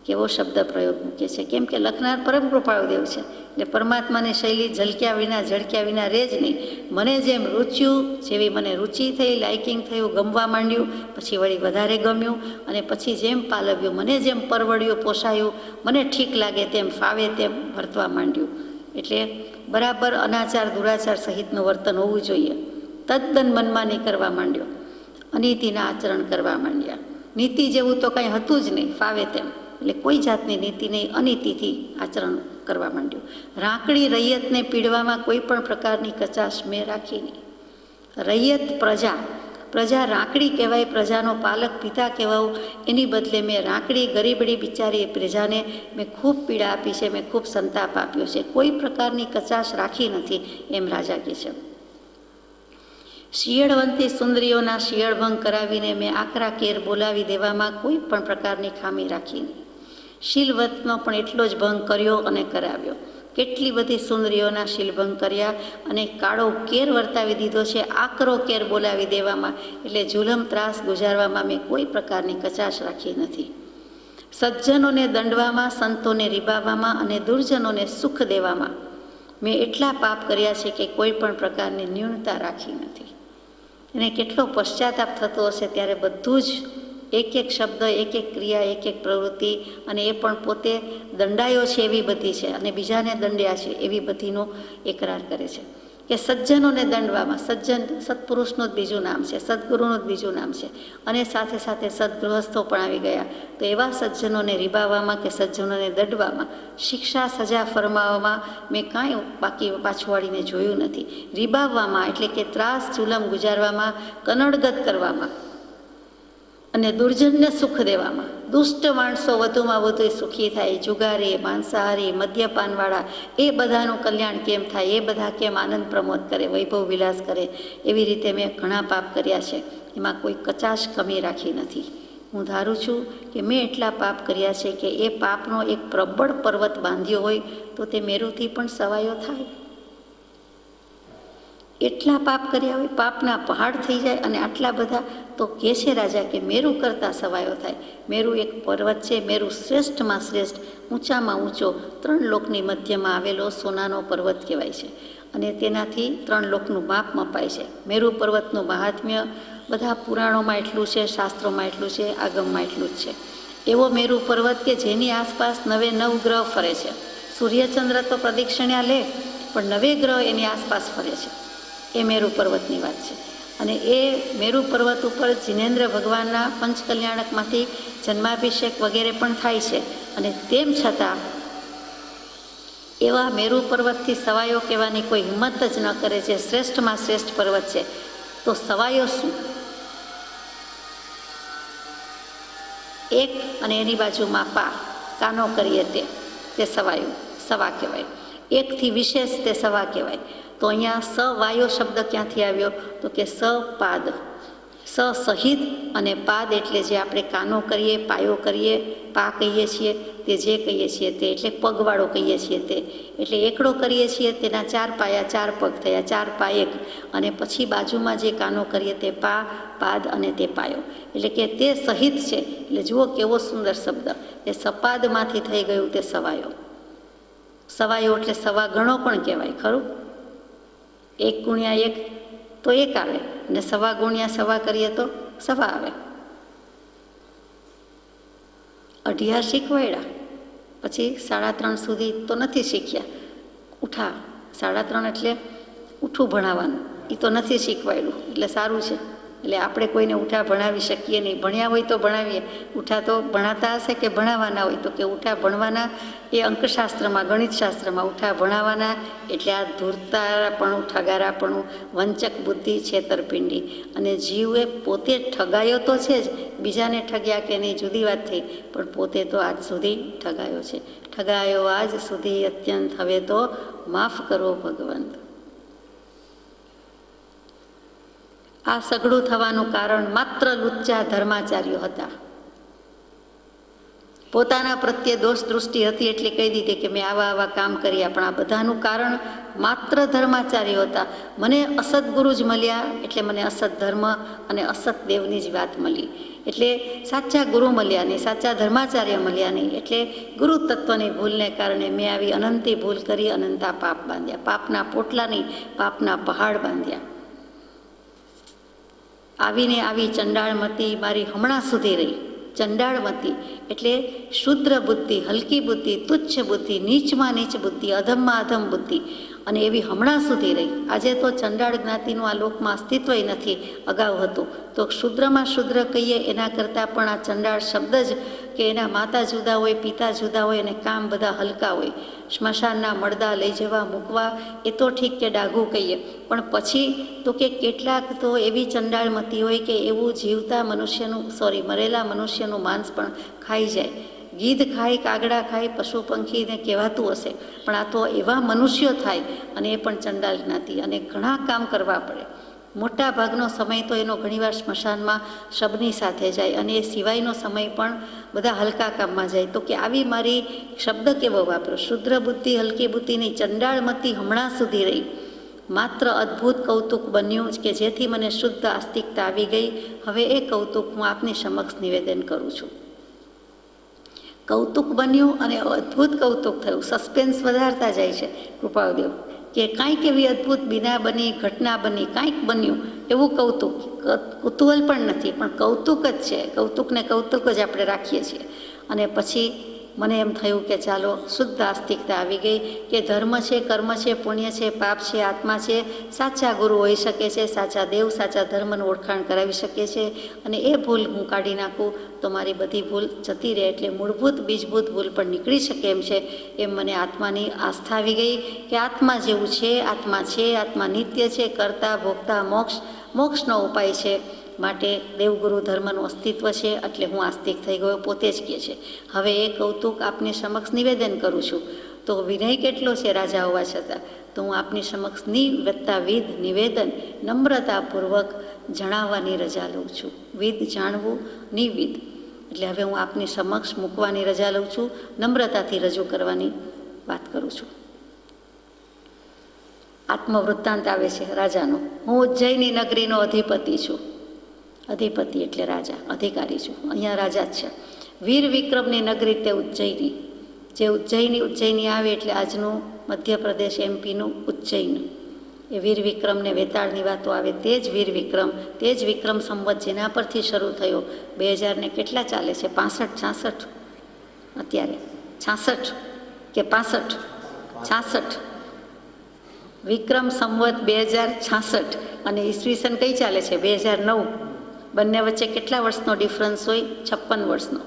કેવો શબ્દ પ્રયોગ મૂકે છે, કેમ કે લખનાર પરમ કૃપાળુદેવ છે. એટલે પરમાત્માની શૈલી ઝલક્યા વિના ઝળક્યા વિના રહે જ નહીં. મને જેમ રૂચ્યું, જેવી મને રુચિ થઈ, લાઇકિંગ થયું, ગમવા માંડ્યું, પછી વળી વધારે ગમ્યું, અને પછી જેમ પાલવ્યું, મને જેમ પરવડ્યું, પોસાયું, મને ઠીક લાગે તેમ, ફાવે તેમ વર્તવા માંડ્યું. એટલે બરાબર અનાચાર દુરાચાર સહિતનું વર્તન હોવું જોઈએ. તદ્દન મનમાની કરવા માંડ્યો, અનીતિના આચરણ કરવા માંડ્યા. નીતિ જેવું તો કંઈ હતું જ નહીં, ફાવે તેમ. એટલે કોઈ જાતની નીતિ નહીં, અનીતિથી આચરણ કરવા માંડ્યું. રાંકડી રૈયતને પીડવામાં કોઈ પણ પ્રકારની કચાશ મેં રાખી નહીં. રૈયત પ્રજા રાંકડી કહેવાય, પ્રજાનો પાલક પિતા કહેવાવું, એની બદલે મેં રાંકડી ગરીબડી બિચારી પ્રજાને મેં ખૂબ પીડા આપી છે, મેં ખૂબ સંતાપ આપ્યો છે, કોઈ પ્રકારની કચાશ રાખી નથી, એમ રાજા કહે છે. શિયળવંતી સુંદરીઓના શિયળભંગ કરાવીને મેં આકરા કેર બોલાવી દેવામાં કોઈ પણ પ્રકારની ખામી રાખી નહીં. શીલવતનો પણ એટલો જ ભંગ કર્યો અને કરાવ્યો. કેટલી બધી સુંદરીઓના શીલભંગ કર્યા અને કાળો કેર વર્તાવી દીધો છે, આકરો કેર બોલાવી દેવામાં, એટલે જુલમ ત્રાસ ગુજારવામાં મેં કોઈ પ્રકારની કચાશ રાખી નથી. સજ્જનોને દંડવામાં, સંતોને રીબાવવામાં અને દુર્જનોને સુખ દેવામાં મેં એટલા પાપ કર્યા છે કે કોઈ પણ પ્રકારની ન્યૂનતા રાખી નથી. એને કેટલો પશ્ચાતાપ થતો હશે ત્યારે બધું જ એક એક શબ્દ, એક એક ક્રિયા, એક એક પ્રવૃત્તિ, અને એ પણ પોતે દંડાયો છે એવી બધી છે અને બીજાને દંડ્યા છે એવી બધીનો એકરાર કરે છે. કે સજ્જનોને દંડવામાં, સજ્જન સત્પુરુષનું જ બીજું નામ છે, સદગુરુનું જ બીજું નામ છે, અને સાથે સાથે સદગૃહસ્થો પણ આવી ગયા. તો એવા સજ્જનોને રીબાવવામાં કે સજ્જનોને દંડવામાં, શિક્ષા સજા ફરમાવવામાં મેં કાંઈ બાકી પાછું વાળીને જોયું નથી. રીબાવવામાં એટલે કે ત્રાસ જુલમ ગુજારવામાં, કનડગત કરવામાં અને દુર્જનને સુખ દેવામાં. દુષ્ટ માણસો વધુમાં વધુ સુખી થાય, જુગારી, માંસાહારી, મદ્યપાનવાળા, એ બધાનું કલ્યાણ કેમ થાય, એ બધા કેમ આનંદ પ્રમોદ કરે, વૈભવ વિલાસ કરે, એવી રીતે મેં ઘણા પાપ કર્યા છે. એમાં કોઈ કચાશ કમી રાખી નથી. હું ધારું છું કે મેં એટલા પાપ કર્યા છે કે એ પાપનો એક પ્રબળ પર્વત બાંધ્યો હોય તો તે મેરુથી પણ સવાયો થાય. એટલા પાપ કર્યા હોય, પાપના પહાડ થઈ જાય. અને આટલા બધા તો કહે છે રાજા કે મેરુ કરતાં સવાયો થાય. મેરુ એક પર્વત છે, મેરુ શ્રેષ્ઠમાં શ્રેષ્ઠ, ઊંચામાં ઊંચો, 3 લોકની મધ્યમાં આવેલો સોનાનો પર્વત કહેવાય છે, અને તેનાથી 3 લોકનું માપ મપાય છે. મેરુ પર્વતનું મહાત્મ્ય બધા પુરાણોમાં એટલું છે, શાસ્ત્રોમાં એટલું છે, આગમમાં એટલું જ છે. એવો મેરુ પર્વત કે જેની આસપાસ 9 ગ્રહ ફરે છે. સૂર્યચંદ્ર તો પ્રદક્ષિણા લે, પણ 9 ગ્રહ એની આસપાસ ફરે છે. એ મેરુ પર્વતની વાત છે. અને એ મેરુ પર્વત ઉપર જિનેન્દ્ર ભગવાનના પંચકલ્યાણકમાંથી જન્માભિષેક વગેરે પણ થાય છે. અને તેમ છતાં એવા મેરુ પર્વતથી સવાયો કહેવાની કોઈ હિંમત જ ન કરે. જે શ્રેષ્ઠમાં શ્રેષ્ઠ પર્વત છે, તો સવાયો શું? એક અને એની બાજુમાં કાનો કરીએ તે સવાયું, સવા કહેવાય. એકથી વિશેષ તે સવા કહેવાય. તો અહીંયા સવાયો શબ્દ ક્યાંથી આવ્યો? તો કે સપાદ, સહિત અને પાદ એટલે જે આપણે કાનો કરીએ, પાયો કરીએ, પા કહીએ છીએ, તે જે કહીએ છીએ તે, એટલે પગવાળો કહીએ છીએ તે. એટલે એકડો કરીએ છીએ તેના 4 પાયા, 4 પગ થયા, 4 પા 1. અને પછી બાજુમાં જે કાનો કરીએ તે પા, પાદ અને તે પાયો, એટલે કે તે સહિત છે. એટલે જુઓ કેવો સુંદર શબ્દ. એ સપાદમાંથી થઈ ગયું તે સવાયો. સવાયો એટલે સવા ગણો પણ કહેવાય, ખરું? 1 ગુણ્યા 1 તો 1 આવે, અને સવા ગુણ્યા સવા કરીએ તો સવા આવે. અઢિયાર શીખવાડ્યા, પછી 3:30 સુધી તો નથી શીખ્યા. ઉઠા 3:30 એટલે ઉઠું ભણાવવાનું, એ તો નથી શીખવાડ્યું, એટલે સારું છે. એટલે આપણે કોઈને ઉઠા ભણાવી શકીએ નહીં. ભણ્યા હોય તો ભણાવીએ. ઉઠા તો ભણાતા હશે કે ભણાવવાના હોય? તો કે ઉઠા ભણવાના એ અંકશાસ્ત્રમાં, ગણિતશાસ્ત્રમાં ઉઠા ભણાવવાના. એટલે આ ધૂર્તાપણું, ઠગારાપણું, વંચક બુદ્ધિ, છેતરપિંડી. અને જીવે પોતે ઠગાયો તો છે જ, બીજાને ઠગ્યા કે નહીં જુદી વાત થઈ, પણ પોતે તો આજ સુધી ઠગાયો છે. ઠગાયો આજ સુધી અત્યંત, હવે તો માફ કરો ભગવંત. આ સઘળું થવાનું કારણ માત્ર લુચ્ચા ધર્માચાર્યો હતા. પોતાના પ્રત્યે દોષ દૃષ્ટિ હતી એટલે કહી દીધી કે મેં આવા કામ કર્યા, પણ આ બધાનું કારણ માત્ર ધર્માચાર્યો હતા. મને અસદગુરુ જ મળ્યા એટલે મને અસત ધર્મ અને અસત દેવની જ વાત મળી. એટલે સાચા ગુરુ મળ્યા નહીં, સાચા ધર્માચાર્ય મળ્યા નહીં. એટલે ગુરુ તત્વની ભૂલને કારણે મેં આવી અનંતી ભૂલ કરી, અનંતા પાપ બાંધ્યા. પાપના પોટલા નહીં, પાપના પહાડ બાંધ્યા. આવીને આવી ચંડાળમતી મારી હમણાં સુધી રહી. ચંડાળમતી એટલે શુદ્ર બુદ્ધિ, હલકી બુદ્ધિ, તુચ્છ બુદ્ધિ, નીચમાં નીચ બુદ્ધિ, અધમમાં અધમ બુદ્ધિ, અને એવી હમણાં સુધી રહી. આજે તો ચંડાળ જ્ઞાતિનું આ લોકમાં અસ્તિત્વ નથી, અગાઉ હતું. તો શુદ્રમાં શુદ્ર કહીએ એના કરતાં પણ આ ચંડાળ શબ્દ જ, કે એના માતા જુદા હોય, પિતા જુદા હોય અને કામ બધા હલકા હોય. સ્મશાનના મળદા લઈ જવા મૂકવા એ તો ઠીક કે ડાઘું કહીએ, પણ પછી તો કે કેટલાક તો એવી ચંડાળમતી હોય કે એવું જીવતા મનુષ્યનું, મરેલા મનુષ્યનું માંસ પણ ખાઈ જાય. ગીધ ખાય, કાગડા ખાય, પશુ પંખીને કહેવાતું હશે, પણ આ તો એવા મનુષ્યો થાય, અને એ પણ ચંડાળ જ્ઞાતિ. અને ઘણા કામ કરવા પડે. મોટા ભાગનો સમય તો એનો ઘણીવાર સ્મશાનમાં શબની સાથે જાય, અને એ સિવાયનો સમય પણ બધા હલકા કામમાં જાય. તો કે આવી મારી શબ્દ કેવો વાપરો, શુદ્ર બુદ્ધિ, હલકી બુદ્ધિ નહીં, ચંડાળમતી હમણાં સુધી રહી. માત્ર અદ્ભુત કૌતુક બન્યું કે જેથી મને શુદ્ધ આસ્તિકતા આવી ગઈ. હવે એ કૌતુક હું આપની સમક્ષ નિવેદન કરું છું. કૌતુક બન્યું અને અદ્ભુત કૌતુક થયું. સસ્પેન્સ વધારતા જાય છે કૃપાળદેવ, કે કાંઈક એવી અદ્ભુત બીના બની, ઘટના બની, કાંઈક બન્યું એવું કૌતુક. કુતૂહલ પણ નથી, પણ કૌતુક જ છે. કૌતુકને કૌતુક જ આપણે રાખીએ છીએ. અને પછી મને એમ થયું કે ચાલો શુદ્ધ આસ્તિકતા આવી ગઈ, કે ધર્મ છે, કર્મ છે, પુણ્ય છે, પાપ છે, આત્મા છે, સાચા ગુરુ હોઈ શકે છે, સાચા દેવ, સાચા ધર્મનું ઓળખાણ કરાવી શકે છે. અને એ ભૂલ હું કાઢી નાખું તો મારી બધી ભૂલ જતી રહે. એટલે મૂળભૂત બીજભૂત ભૂલ પણ નીકળી શકે એમ છે. એમ મને આત્માની આસ્થા આવી ગઈ કે આત્મા જેવું છે, આત્મા છે, આત્મા નિત્ય છે, કરતા ભોગતા મોક્ષનો ઉપાય છે. માટે દેવગુરુ ધર્મનું અસ્તિત્વ છે. એટલે હું આસ્તિક થઈ ગયો, પોતે જ કહે છે. હવે એ કૌતુક આપની સમક્ષ નિવેદન કરું છું. તો વિનય કેટલો છે રાજા હોવા છતાં, તો હું આપની સમક્ષ નિવત્તાવિધ નિવેદન નમ્રતાપૂર્વક જણાવવાની રજા લઉં છું. વિધ જાણવું, નિવિધ એટલે હવે હું આપની સમક્ષ મૂકવાની રજા લઉં છું, નમ્રતાથી રજૂ કરવાની વાત કરું છું. આત્મવૃત્તાંત આવે છે રાજાનો. હું ઉજ્જૈની નગરીનો અધિપતિ છું. અધિપતિ એટલે રાજા, અધિકારી છું. અહીંયા રાજા જ છે. વીર વિક્રમની નગરી તે ઉજ્જૈની. જે ઉજ્જૈની આવે એટલે આજનું મધ્યપ્રદેશ એમપીનું ઉજ્જૈન. એ વીર વિક્રમને વેતાળની વાતો આવે તે જ વીર વિક્રમ, તે જ વિક્રમ સંવત જેના પરથી શરૂ થયો. 2000 ને કેટલા ચાલે છે? 65-66 અત્યારે 66 કે 65-66 વિક્રમ સંવત 2066 અને ઈસવીસન કઈ ચાલે છે? 2009. બંને વચ્ચે કેટલા વર્ષનો ડિફરન્સ હોય? 56 વર્ષનો.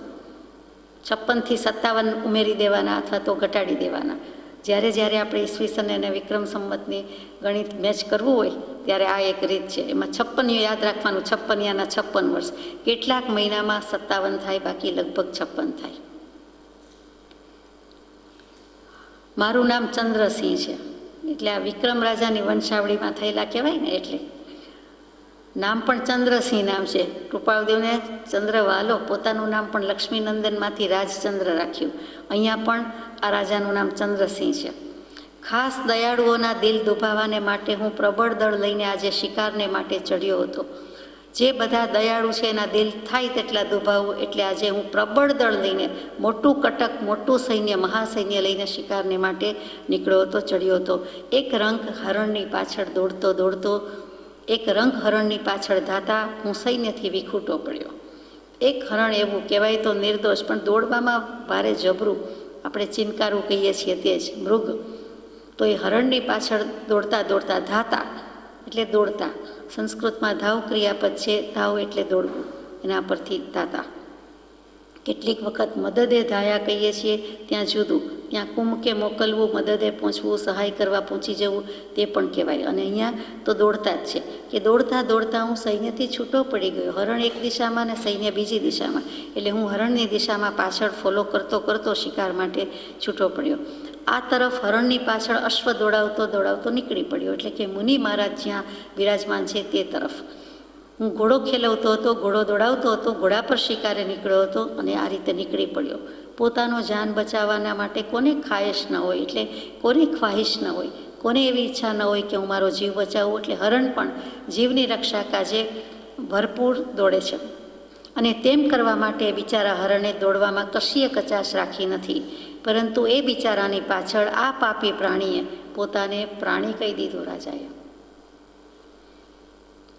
56 થી 57 ઉમેરી દેવાના અથવા તો ઘટાડી દેવાના. જ્યારે આપણે ઈસવીસન અને વિક્રમ સંવતની ગણિત મેચ કરવું હોય ત્યારે આ એક રીત છે. એમાં 56 યાદ રાખવાનું, 56 56 વર્ષ. કેટલાક મહિનામાં 57 થાય, બાકી લગભગ 56 થાય. મારું નામ ચંદ્રસિંહ છે. એટલે આ વિક્રમ રાજાની વંશાવળીમાં થયેલા કહેવાય ને, એટલે નામ પણ ચંદ્રસિંહ નામ છે. કૃપાળદેવને ચંદ્રવાલો, પોતાનું નામ પણ લક્ષ્મીનંદનમાંથી રાજચંદ્ર રાખ્યું. અહીંયા પણ આ રાજાનું નામ ચંદ્રસિંહ છે. ખાસ દયાળુઓના દિલ દુભાવાને માટે હું પ્રબળ દળ લઈને આજે શિકારને માટે ચડ્યો હતો. જે બધા દયાળુ છે એના દિલ થાય તેટલા દુભાવું, એટલે આજે હું પ્રબળ દળ લઈને, મોટું કટક, મોટું સૈન્ય, મહાસૈન્ય લઈને શિકારને માટે નીકળ્યો હતો, ચડ્યો હતો. એક રંક હરણની પાછળ દોડતો એક રંગ હરણની પાછળ ધાતા હું સૈન્યથી વિખૂટો પડ્યો. એક હરણ એવું કહેવાય તો નિર્દોષ, પણ દોડવામાં ભારે જબરું, આપણે ચિનકારું કહીએ છીએ તે જ મૃગ. તો એ હરણની પાછળ દોડતા દોડતા ધાતા એટલે દોડતા, સંસ્કૃતમાં ધાવ ક્રિયાપદ છે, ધાવ એટલે દોડવું, એના પરથી ધાતા. કેટલીક વખત મદદે ધાયા કહીએ છીએ, ત્યાં જુદું, ત્યાં કુમકે મોકલવું, મદદે પહોંચવું, સહાય કરવા પહોંચી જવું, તે પણ કહેવાય. અને અહીંયા તો દોડતા જ છે કે દોડતા દોડતા હું સૈન્યથી છૂટો પડી ગયો. હરણ એક દિશામાં ને સૈન્ય બીજી દિશામાં, એટલે હું હરણની દિશામાં પાછળ ફોલો કરતો કરતો શિકાર માટે છૂટો પડ્યો. આ તરફ હરણની પાછળ અશ્વ દોડાવતો દોડાવતો નીકળી પડ્યો, એટલે કે મુનિ મહારાજ જ્યાં બિરાજમાન છે તે તરફ. હું ઘોડો ખેલવતો હતો, ઘોડો દોડાવતો હતો, ઘોડા પર શિકારે નીકળ્યો હતો અને આ રીતે નીકળી પડ્યો. પોતાનો જાન બચાવવાના માટે કોને ખાયશ ન હોય, એટલે કોને ખ્વાહિશ ન હોય, કોને એવી ઈચ્છા ન હોય કે હું મારો જીવ બચાવું. એટલે હરણ પણ જીવની રક્ષા કાજે ભરપૂર દોડે છે. અને તેમ કરવા માટે બિચારા હરણે દોડવામાં કશીય કચાશ રાખી નથી, પરંતુ એ બિચારાની પાછળ આ પાપી પ્રાણીએ પોતાને પ્રાણી કહી દીધું. રાજાએ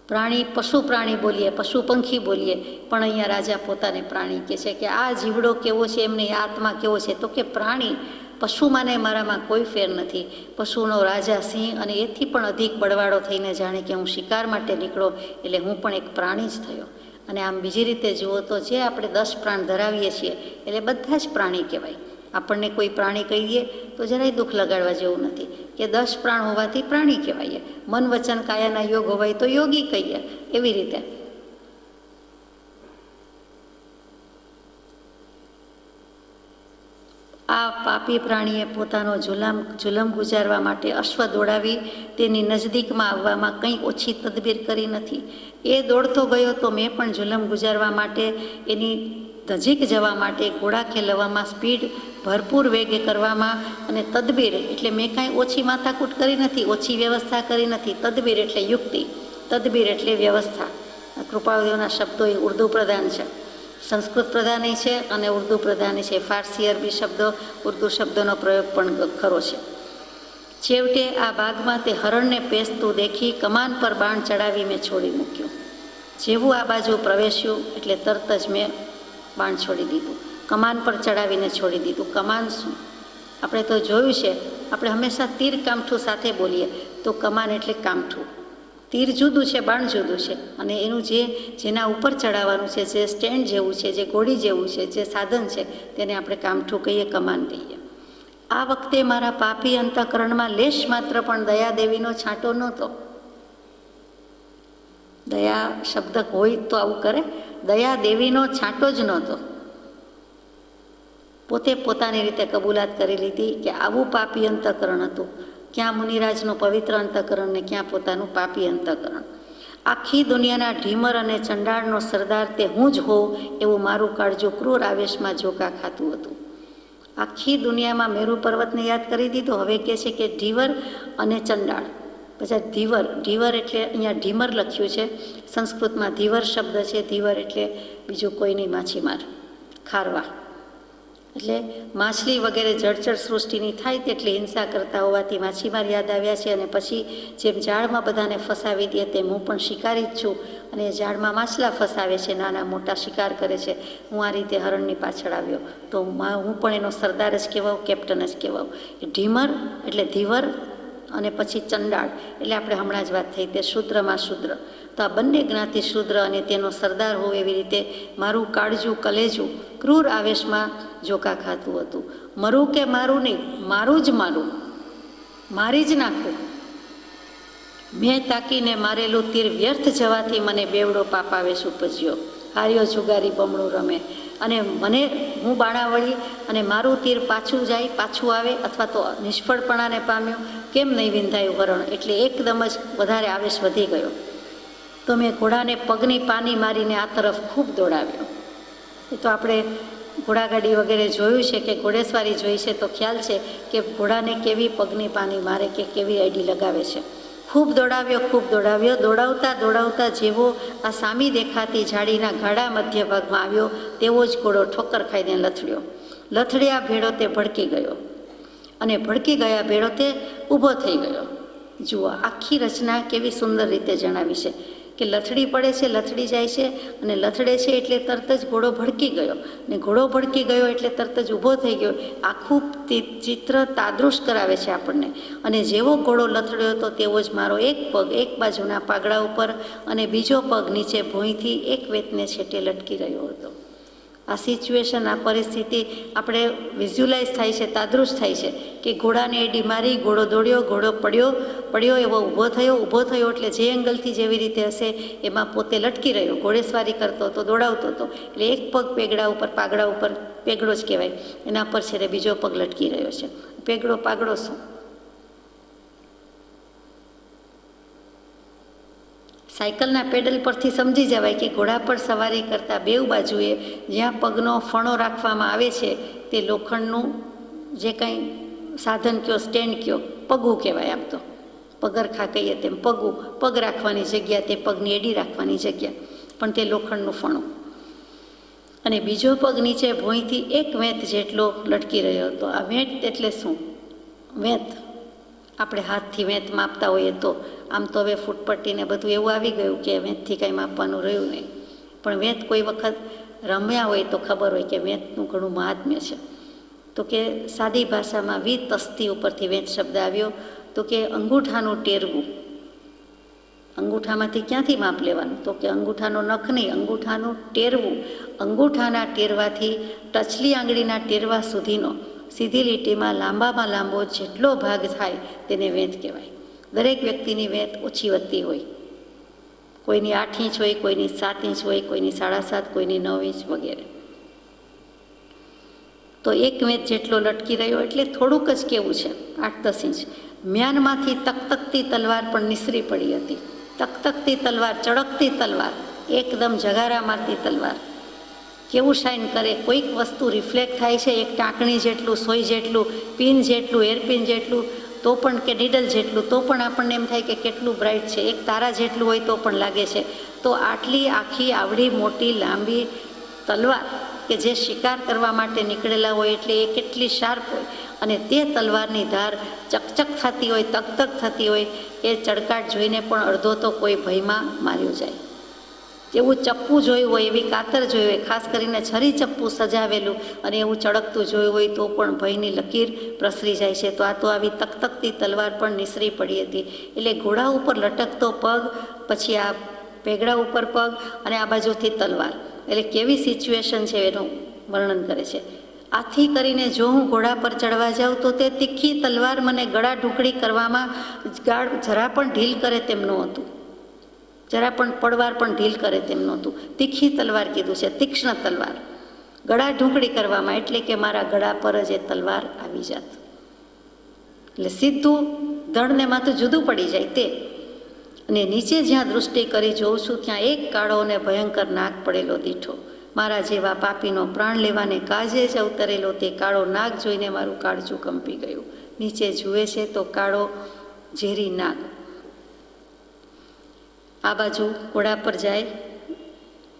પ્રાણી, પશુ પ્રાણી બોલીએ, પશુ પંખી બોલીએ, પણ અહીંયા રાજા પોતાને પ્રાણી કહે છે કે આ જીવડો કેવો છે, એમને આત્મા કેવો છે, તો કે પ્રાણી. પશુમાં ને મારામાં કોઈ ફેર નથી. પશુનો રાજા સિંહ, અને એથી પણ અધિક બળવાળો થઈને જાણે કે હું શિકાર માટે નીકળો, એટલે હું પણ એક પ્રાણી જ થયો. અને આમ બીજી રીતે જુઓ તો જે આપણે 10 પ્રાણ ધરાવીએ છીએ એટલે બધા જ પ્રાણી કહેવાય. આપણને કોઈ પ્રાણી કહીએ તો જરાય દુઃખ લગાડવા જેવું નથી કે 10 પ્રાણ હોવાથી પ્રાણી કહેવાય. મન વચન કાયાના યોગ હોય તો યોગી કહીએ. એવી રીતે આ પાપી પ્રાણીએ પોતાનો જુલમ ગુજારવા માટે અશ્વ દોડાવી તેની નજદીકમાં આવવામાં કંઈ ઓછી તદબીર કરી નથી. એ દોડતો ગયો તો મેં પણ જુલમ ગુજારવા માટે, એની નજીક જવા માટે ઘોડા ખેલવામાં સ્પીડ ભરપૂર વેગે કરવામાં અને તદબીર એટલે મેં કાંઈ ઓછી માથાકૂટ કરી નથી, ઓછી વ્યવસ્થા કરી નથી. તદબીર એટલે યુક્તિ, તદબીર એટલે વ્યવસ્થા. કૃપાળુદેવના શબ્દો એ ઉર્દુ પ્રધાન છે, સંસ્કૃત પ્રધાન છે અને ઉર્દુ પ્રધાન છે. ફારસી અરબી શબ્દો, ઉર્દુ શબ્દોનો પ્રયોગ પણ ખરો છે. છેવટે આ બાગમાં તે હરણને પેસતું દેખી કમાન પર બાણ ચડાવી મેં છોડી મૂક્યું. જેવું આ બાજુ પ્રવેશ્યું એટલે તરત જ મેં બાણ છોડી દીધું, કમાન પર ચડાવીને છોડી દીધું. કમાન શું, આપણે તો જોયું છે, આપણે હંમેશા તીર કામઠું સાથે બોલીએ તો કમાન એટલે કામઠું. તીર જુદું છે, બાણ જુદું છે. અને એનું જેના ઉપર ચડાવવાનું છે, જે સ્ટેન્ડ જેવું છે, જે ઘોડી જેવું છે, જે સાધન છે, તેને આપણે કામઠું કહીએ, કમાન કહીએ. આ વખતે મારા પાપી અંતઃકરણમાં લેશ માત્ર પણ દયાદેવીનો છાંટો નહોતો. દયા શબ્દ હોય તો આવું કરે, દયાદેવીનો છાંટો જ નહોતો. પોતે પોતાની રીતે કબૂલાત કરી લીધી કે આવું પાપી અંતઃકરણ હતું. ક્યાં મુનિરાજનું પવિત્ર અંતઃકરણ ને ક્યાં પોતાનું પાપી અંતઃકરણ. આખી દુનિયાના ઢીમર અને ચંડાળનો સરદાર તે હું જ હોઉં એવું મારું કાળજું ક્રૂર આવેશમાં ઝોકા ખાતું હતું. આખી દુનિયામાં મેરુ પર્વતને યાદ કરી દીધો. હવે કહે છે કે ઢીવર અને ચંડાળ. પછી ધીવર, ઢીવર એટલે અહીંયા ઢીમર લખ્યું છે, સંસ્કૃતમાં ધીવર શબ્દ છે. ધીવર એટલે બીજું કોઈ નહીં, માછીમાર, ખારવા. એટલે માછલી વગેરે જળચર સૃષ્ટિની થાય તેટલી હિંસા કરતા હોવાથી માછીમાર યાદ આવ્યા છે. અને પછી જેમ જાળમાં બધાને ફસાવી દે તેમ હું પણ શિકારી જ છું અને જાળમાં માછલા ફસાવે છે, નાના મોટા શિકાર કરે છે. હું આ રીતે હરણની પાછળ આવ્યો તો હું પણ એનો સરદાર જ કહેવાઉં, કેપ્ટન જ કહેવાઉં. ઢીમર એટલે ધીવર અને પછી ચંડાળ એટલે આપણે હમણાં જ વાત થઈ તે શૂદ્રમાં શૂદ્ર. તો આ બંને જ્ઞાતિ શૂદ્ર અને તેનો સરદાર હોવ એવી રીતે મારું કાળજું, કલેજું ક્રૂર આવેશમાં ઝોકા ખાતું હતું. મરું કે મારું નહીં, મારું જ મારું, મારી જ નાખું. મેં તાકીને મારેલું તીર વ્યર્થ જવાથી મને બેવડો પાપાવેશ ઉપજ્યો. હાર્યો જુગારી બમણું રમે અને હું બાણાવળી અને મારું તીર પાછું જાય, પાછું આવે અથવા તો નિષ્ફળપણાને પામ્યું. કેમ નહીં વિંધાયું હરણ? એટલે એકદમ જ વધારે આવેશ વધી ગયો. તો મેં ઘોડાને પગની પાની મારીને આ તરફ ખૂબ દોડાવ્યો. એ તો આપણે ઘોડાગાડી વગેરે જોયું છે કે ઘોડેસવારી જોઈ છે તો ખ્યાલ છે કે ઘોડાને કેવી પગની પાની મારે કે કેવી આઈડી લગાવે છે. ખૂબ દોડાવ્યો, ખૂબ દોડાવ્યો. દોડાવતા દોડાવતા જેવો આ સામી દેખાતી ઝાડીના ગાળા મધ્ય ભાગમાં આવ્યો તેવો જ ઘોડો ઠોકર ખાઈને લથડ્યો. લથડ્યા ભેળો તે ભડકી ગયો અને ભડકી ગયા ભેળો તે ઊભો થઈ ગયો. જુઓ આખી રચના કેવી સુંદર રીતે જણાવી છે કે લથડી પડે છે, લથડી જાય છે, અને લથડે છે એટલે તરત જ ઘોડો ભડકી ગયો, ને ઘોડો ભડકી ગયો એટલે તરત જ ઊભો થઈ ગયો. આખું ચિત્ર તાદૃશ કરાવે છે આપણને. અને જેવો ઘોડો લથડ્યો હતો તેવો જ મારો એક પગ એક બાજુના પાગડા ઉપર અને બીજો પગ નીચે ભોંયથી એક વેતને છેટે લટકી રહ્યો હતો. આ સિચ્યુએશન, આ પરિસ્થિતિ આપણે વિઝ્યુલાઇઝ થાય છે, તાદૃશ થાય છે કે ઘોડાને એડી મારી, ઘોડો દોડ્યો, ઘોડો પડ્યો એવો ઊભો થયો એટલે જે એંગલથી જેવી રીતે હશે એમાં પોતે લટકી રહ્યો, ઘોડેસવારી કરતો હતો, દોડાવતો હતો. એટલે એક પગ પાગડા ઉપર પેગડો જ કહેવાય, એના પર છે બીજો પગ લટકી રહ્યો છે. પેગડો પાગડો શું? સાયકલના પેડલ પરથી સમજી જવાય કે ઘોડા પર સવારી કરતા બેઉ બાજુએ જ્યાં પગનો ફણો રાખવામાં આવે છે તે લોખંડનું જે કંઈ સાધન કયો, સ્ટેન્ડ કયો, પગું કહેવાય. આમ તો પગરખા કહીએ તેમ પગું, પગ રાખવાની જગ્યા, તે પગની એડી રાખવાની જગ્યા, પણ તે લોખંડનું ફણું. અને બીજો પગ નીચે ભોંયથી એક વેંત જેટલો લટકી રહ્યો હતો. આ વેંત એટલે શું? વેંત આપણે હાથથી વેંત માપતા હોઈએ તો, આમ તો હવે ફૂટપટ્ટીને બધું એવું આવી ગયું કે વેંતથી કાંઈ માપવાનું રહ્યું નહીં. પણ વેંત કોઈ વખત રમ્યા હોય તો ખબર હોય કે વેંતનું ઘણું મહાત્મ્ય છે. તો કે સાદી ભાષામાં તસ્તી ઉપરથી વેંત શબ્દ આવ્યો. તો કે અંગૂઠાનું ટેરવું. અંગૂઠામાંથી ક્યાંથી માપ લેવાનું? તો કે અંગૂઠાનો નખ નહીં, અંગૂઠાનું ટેરવું. અંગૂઠાના ટેરવાથી ટચલી આંગળીના ટેરવા સુધીનો સીધી લીટીમાં લાંબામાં લાંબો જેટલો ભાગ થાય તેને વેંત કહેવાય. દરેક વ્યક્તિની વેંત ઓછી વધતી હોય. કોઈની 8 ઇંચ હોય, કોઈની 7 ઇંચ હોય, કોઈની 7.5, કોઈની 9 ઇંચ વગેરે. તો એક વેંત જેટલો લટકી રહ્યો એટલે થોડુંક જ કેવું છે, 8-10 ઇંચ. મ્યાનમાંથી તકતકતી તલવાર પણ નિસરી પડી હતી. તકતકતી તલવાર, ચળકતી તલવાર, એકદમ જગારા મારતી તલવાર. કેવું શાઇન કરે, કોઈક વસ્તુ રિફ્લેક્ટ થાય છે, એક ટાંકણી જેટલું, સોય જેટલું, પિન જેટલું, એરપિન જેટલું, તો પણ કે નીડલ જેટલું, તો પણ આપણને એમ થાય કે કેટલું બ્રાઇટ છે. એક તારા જેટલું હોય તો પણ લાગે છે. તો આટલી આખી આવડી મોટી લાંબી તલવાર કે જે શિકાર કરવા માટે નીકળેલા હોય એટલે એ કેટલી શાર્પ હોય, અને તે તલવારની ધાર ચકચક થતી હોય, તકતક થતી હોય, એ ચડકાટ જોઈને પણ અડધો તો કોઈ ભયમાં માર્યો જાય. એવું ચપ્પુ જોયું હોય, એવી કાતર જોઈ હોય, ખાસ કરીને છરી ચપ્પુ સજાવેલું અને એવું ચળકતું જોયું હોય તો પણ ભયની લકીર પ્રસરી જાય છે. તો આ તો આવી તકતકતી તલવાર પણ નિસરી પડી હતી. એટલે ઘોડા ઉપર લટકતો પગ, પછી આ પેગડા ઉપર પગ અને આ બાજુથી તલવાર, એટલે કેવી સિચ્યુએશન છે એનું વર્ણન કરે છે. આથી કરીને જો હું ઘોડા પર ચડવા જાઉં તો તે તીખી તલવાર મને ગળા ઢુકડી કરવામાં જરા પણ ઢીલ કરે તેમ નહોતું. જરા પણ પડવાર પણ ઢીલ કરે તેમ નહોતું. તીખી તલવાર કીધું છે, તીક્ષ્ણ તલવાર. ગળા ઢુકડી કરવામાં એટલે કે મારા ગળા પર જ એ તલવાર આવી જાત. એટલે સીધું ધડને માથું જુદું પડી જાય તે. અને નીચે જ્યાં દૃષ્ટિ કરી જોઉં છું ત્યાં એક કાળો અને ભયંકર નાગ પડેલો દીઠો. મારા જેવા પાપીનો પ્રાણ લેવાને કાજે જ અવતરેલો તે કાળો નાગ જોઈને મારું કાળજું કંપી ગયું. નીચે જુએ છે તો કાળો ઝેરી નાગ. આ બાજુ ઘોડા પર જાય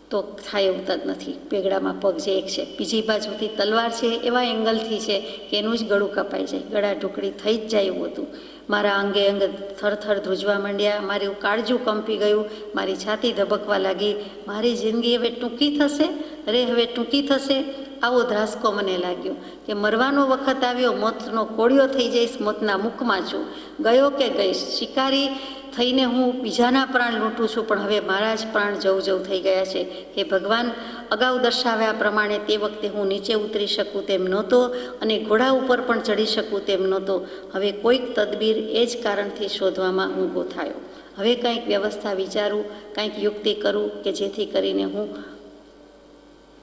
તો થાય એવું જ નથી, પેગડામાં પગ જે એક છે, બીજી બાજુથી તલવાર છે, એવા એંગલથી છે કે એનું જ ગળું કપાઈ જાય, ગળા ઢુકડી થઈ જ જાય એવું હતું. મારા અંગે અંગ થરથર ધ્રુજવા માંડ્યા, મારું કાળજું કંપી ગયું, મારી છાતી ધબકવા લાગી. મારી જિંદગી હવે ટૂંકી થશે, હવે ટૂંકી થશે, આવો ધ્રાસકો મને લાગ્યો કે મરવાનો વખત આવ્યો, મોતનો કોળિયો થઈ જઈશ, મોતના મુખમાં છું. ગયો કે ગઈશ, શિકારી થઈને હું બીજાના પ્રાણ લૂંટું છું, પણ હવે મારા જ પ્રાણ જવ થઈ ગયા છે. હે ભગવાન, અગાઉ દર્શાવ્યા પ્રમાણે તે વખતે હું નીચે ઉતરી શકું તેમ નહોતો અને ઘોડા ઉપર પણ ચડી શકું તેમ નહોતો. હવે કોઈક તદબીર એ જ કારણથી શોધવામાં હું ગોથાયો. હવે કંઈક વ્યવસ્થા વિચારું, કંઈક યુક્તિ કરું કે જેથી કરીને હું